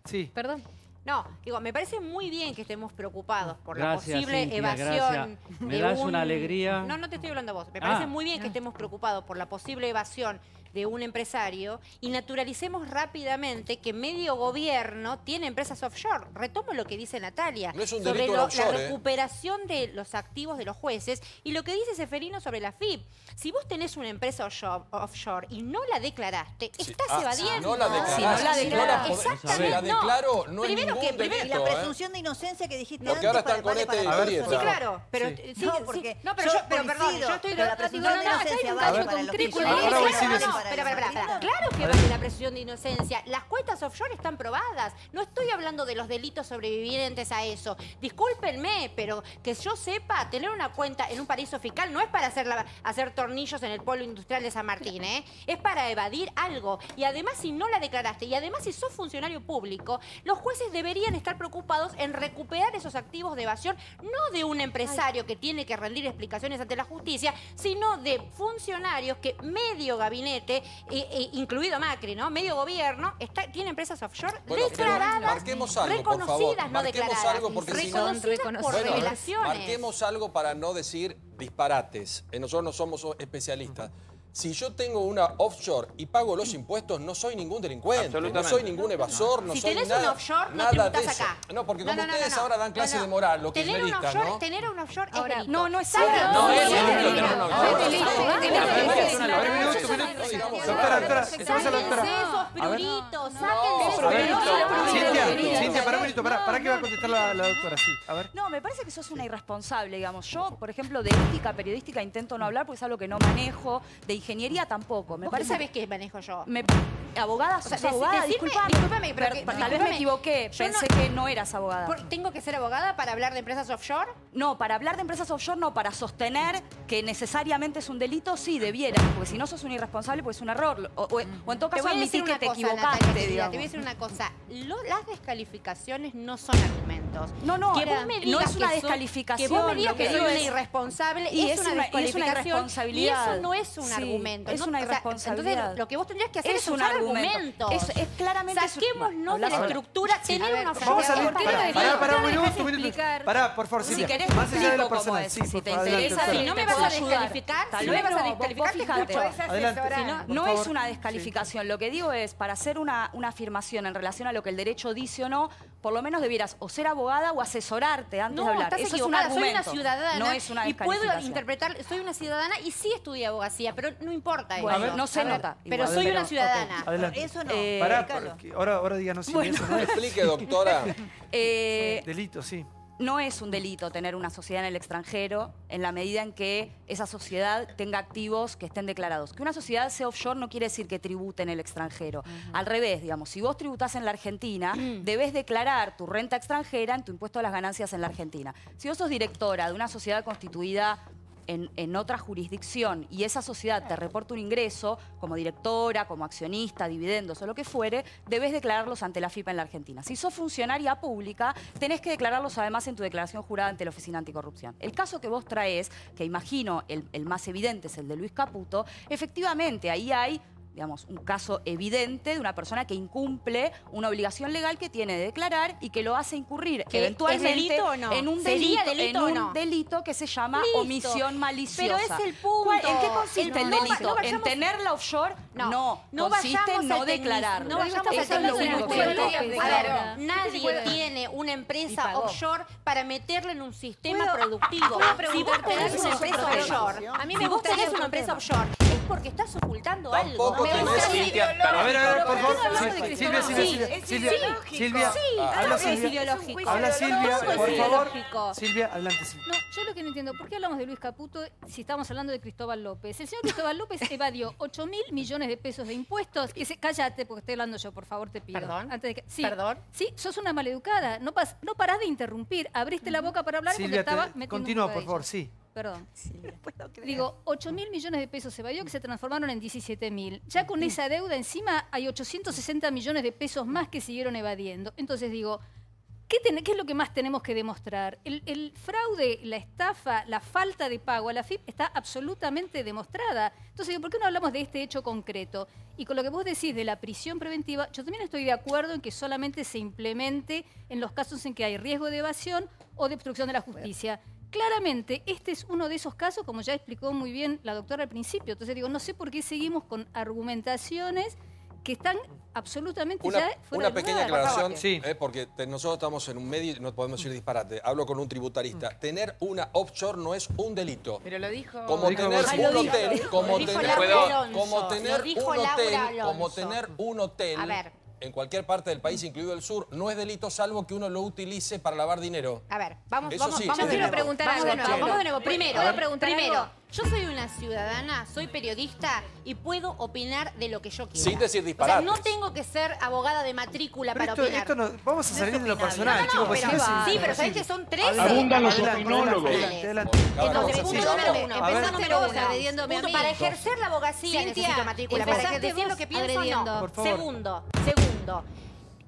Sí. Perdón. No, digo, me parece muy bien que estemos preocupados por Gracias, la posible Cintia, evasión. gracias. Me das una alegría. No te estoy hablando a vos. Me parece muy bien que estemos preocupados por la posible evasión de un empresario y naturalicemos rápidamente que medio gobierno tiene empresas offshore. Retomo lo que dice Natalia No es un sobre delito el la offshore, recuperación de los activos de los jueces y lo que dice Seferino sobre la FIP. Si vos tenés una empresa offshore y no la declaraste, estás evadiendo. no la declaraste, Si no la si no declaraste, la exactamente. la declaro, no es Primero ningún que delito. Y la presunción de inocencia que dijiste Porque antes ahora están con vale este para historieta. Sí, claro, pero No, porque no, pero perdón, coincido, yo estoy pero la presunción de inocencia vale para los que Ahora voy a decir eso. Claro que vale la presunción de inocencia. Las cuentas offshore están probadas. No estoy hablando de los delitos sobrevivientes a eso. Discúlpenme, pero que yo sepa, tener una cuenta en un paraíso fiscal no es para hacer tornillos en el polo industrial de San Martín, ¿eh? Es para evadir algo. Y además, si no la declaraste, y además si sos funcionario público, los jueces deberían estar preocupados en recuperar esos activos de evasión, no de un empresario que tiene que rendir explicaciones ante la justicia, sino de funcionarios que medio gabinete, incluido Macri, ¿no? Medio gobierno, tiene empresas offshore declaradas, marquemos algo, por favor. reconocidas, no Marquemos declaradas, algo porque si no... reconocidas por revelaciones. Marquemos algo para no decir disparates. Nosotros no somos especialistas. Si yo tengo una offshore y pago los impuestos, no soy ningún delincuente, no soy ningún evasor, no Si soy tenés nada, un offshore, no nada tributás de eso. acá. No, porque como No, no, ustedes no. ahora dan clase de moral, lo que es Tener un delita, offshore, ¿no? tener un offshore es Ahora, delito. no es Saquen cierto. No es todo. delito tener un Doctora, estamos a la doctora. Sáquense esos pruritos, No, sáquense esos pero Cintia, para un minuto, para que va a contestar la doctora, sí. A ver. No, me parece que sos una irresponsable, digamos. Yo, por ejemplo, de ética periodística intento no hablar porque es algo que no manejo, de ingeniería tampoco. Me ¿Vos parece qué sabés qué manejo yo? ¿Abogada? ¿Sos abogada? Disculpame. Disculpame, pero Tal vez me equivoqué. Pensé que no eras abogada. ¿Tengo que ser abogada para hablar de empresas offshore? No, para hablar de empresas offshore no, para sostener que necesariamente es un delito, sí, debieras, porque si no sos un irresponsable, pues es un error. O en todo caso admitís que te equivocaste, Natalia, te digamos. voy a decir una cosa. Las descalificaciones no son argumentos. No, no, que vos me no digas es una que descalificación. Que vos me digas lo que que soy digo una es- irresponsable y es una descalificación. irresponsabilidad. Y eso no es un Sí, argumento. es ¿no? una O sea, irresponsabilidad. entonces, lo que vos tendrías que hacer es un usar argumento. argumentos. Es claramente... Saquémonos de la Hablás- estructura. Sí. Tener A ver, una Vamos a offshore. salir. Pará, un minuto. Pará, por favor, Si Silvia. querés, Más allá de lo explico cómo personal. es. Sí, Si por te favor, interesa, adelante, Si no me te vas puedo a ayudar. descalificar, Tal si no vez me vas a no, descalificar, vos te fijate. escucho. Adelante. Si no, por no favor. es una descalificación. Lo que digo es, para hacer una afirmación en relación a lo que el derecho dice o no, por lo menos debieras o ser abogada o asesorarte antes de No, hablar. estás Eso equivocada. es un argumento. Soy una ciudadana No es una y puedo descalificación. interpretar, soy una ciudadana y sí estudié abogacía, pero no importa Bueno, eso. no se A ver, nota. Pero Igual. soy una Ok, ciudadana. adelante. Eso no. Pará, explícalo. porque ahora díganos si eso no es. Explique, doctora. Delito, sí. No es un delito tener una sociedad en el extranjero en la medida en que esa sociedad tenga activos que estén declarados. Que una sociedad sea offshore no quiere decir que tribute en el extranjero. Al revés, digamos, si vos tributás en la Argentina, debés declarar tu renta extranjera en tu impuesto a las ganancias en la Argentina. Si vos sos directora de una sociedad constituida en otra jurisdicción y esa sociedad te reporta un ingreso como directora, como accionista, dividendos o lo que fuere, debes declararlos ante la FIPA en la Argentina. Si sos funcionaria pública, tenés que declararlos además en tu declaración jurada ante la Oficina Anticorrupción. El caso que vos traes, que imagino el más evidente es el de Luis Caputo, efectivamente ahí hay, digamos, un caso evidente de una persona que incumple una obligación legal que tiene de declarar y que lo hace incurrir ¿Que eventualmente es delito o no? en un ¿Sería delito, delito o no? delito que se llama Listo. omisión maliciosa. Pero es el punto. ¿En qué consiste el No, delito? no ¿En vayamos- tenerla offshore? No consiste vayamos en no al declararlo. No vayamos Eso a es lo único que digo. A ver, nadie tiene una empresa offshore para meterla en un sistema productivo. Si vos tenés una empresa offshore, A mí me si vos gustaría tenés una empresa offshore, es porque estás ocultando algo. Tampoco tenés- A ver, por favor. Silvia, Sí, Silvia. Habla es Silvia. ideológico. Habla Silvia, Todo es por favor. ideológico. Silvia, adelante, Silvia. No, yo lo que no entiendo, ¿por qué hablamos de Luis Caputo si estamos hablando de Cristóbal López? El señor Cristóbal López evadió 8.000 millones de pesos de impuestos. Cállate, porque estoy hablando yo, por favor, te pido. ¿Perdón? Antes de que, sí, ¿Perdón? Sí, sos una maleducada. No parás de interrumpir. Abriste la boca para hablar cuando Silvia, estaba metiendo continúa, un por favor, bocadillo. sí. Perdón. Digo, 8.000 millones de pesos se evadió que se transformaron en 17.000. Ya con esa deuda encima hay 860 millones de pesos más que siguieron evadiendo. Entonces digo, ¿qué es lo que más tenemos que demostrar? El fraude, la estafa, la falta de pago a la FIP está absolutamente demostrada. Entonces digo, ¿por qué no hablamos de este hecho concreto? Y con lo que vos decís de la prisión preventiva, yo también estoy de acuerdo en que solamente se implemente en los casos en que hay riesgo de evasión o de obstrucción de la justicia. Claramente, este es uno de esos casos, como ya explicó muy bien la doctora al principio. Entonces digo, no sé por qué seguimos con argumentaciones que están absolutamente ya fuera Una de pequeña lugar. aclaración, porque nosotros estamos en un medio y no podemos decir disparate. Hablo con un tributarista. Tener una offshore no es un delito. Pero lo dijo... Como tener un hotel, como tener un hotel A ver. en cualquier parte del país, incluido el sur, no es delito salvo que uno lo utilice para lavar dinero. A ver, vamos Eso sí, de yo quiero nuevo. preguntar Vamos algo. de nuevo, vamos de nuevo. Primero, ¿Puedo preguntar algo? yo soy una ciudadana, soy periodista y puedo opinar de lo que yo quiera. Sin decir O disparates. sea, no tengo que ser abogada de matrícula Pero para esto opinar. no, vamos a salir de lo personal, No, chicos. porque pero, si no sí, es pero sabés imposible. que son 13. Abundan los Adelante, opinólogos. adelante. Entonces, punto número uno. Empezó número uno. agrediéndome a Punto, mí. para ejercer la abogacía Cintia, necesito matrícula. Para empezaste decir lo vos que pienso, agrediendo. no. Por favor. Segundo.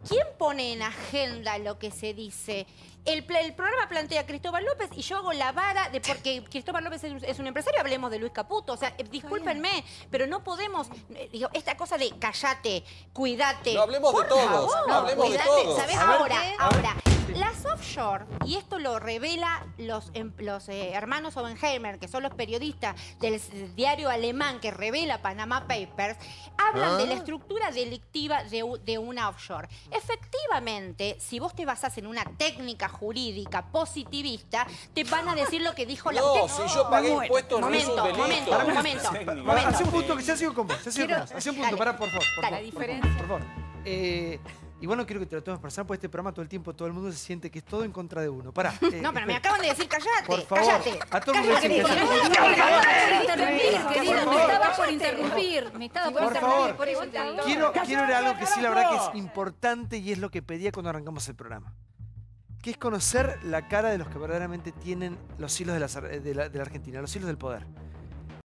¿Quién pone en agenda lo que se dice? El programa plantea a Cristóbal López y yo hago la vara de porque Cristóbal López es un empresario, hablemos de Luis Caputo. O sea, discúlpenme, pero no podemos, digo, esta cosa de callate, cuídate. No, hablemos de Por todos, favor, hablemos de cuídate. todos. ¿Sabés? A ver, Ahora, las offshore, y esto lo revela los hermanos Oppenheimer, que son los periodistas del diario alemán que revela Panama Papers, hablan de la estructura delictiva de una offshore. Efectivamente, si vos te basás en una técnica jurídica positivista, te van a decir lo que dijo la... No, si yo pagué impuestos no es un delito. Momento. Hace un punto que ya sigo con vos. Hace un punto, pará, por favor. Dale. Por favor. Y bueno, quiero que te lo tomes personal, porque este programa todo el tiempo, todo el mundo se siente que es todo en contra de uno. Pará. No, pero me acaban de decir callate. Por favor, cállate. a todo el mundo Me estabas por interrumpir. Por favor, quiero ver algo que sí, la verdad que es importante y es lo que pedía cuando arrancamos el programa. Que es conocer la cara de los que verdaderamente tienen los hilos de la Argentina, los hilos del poder.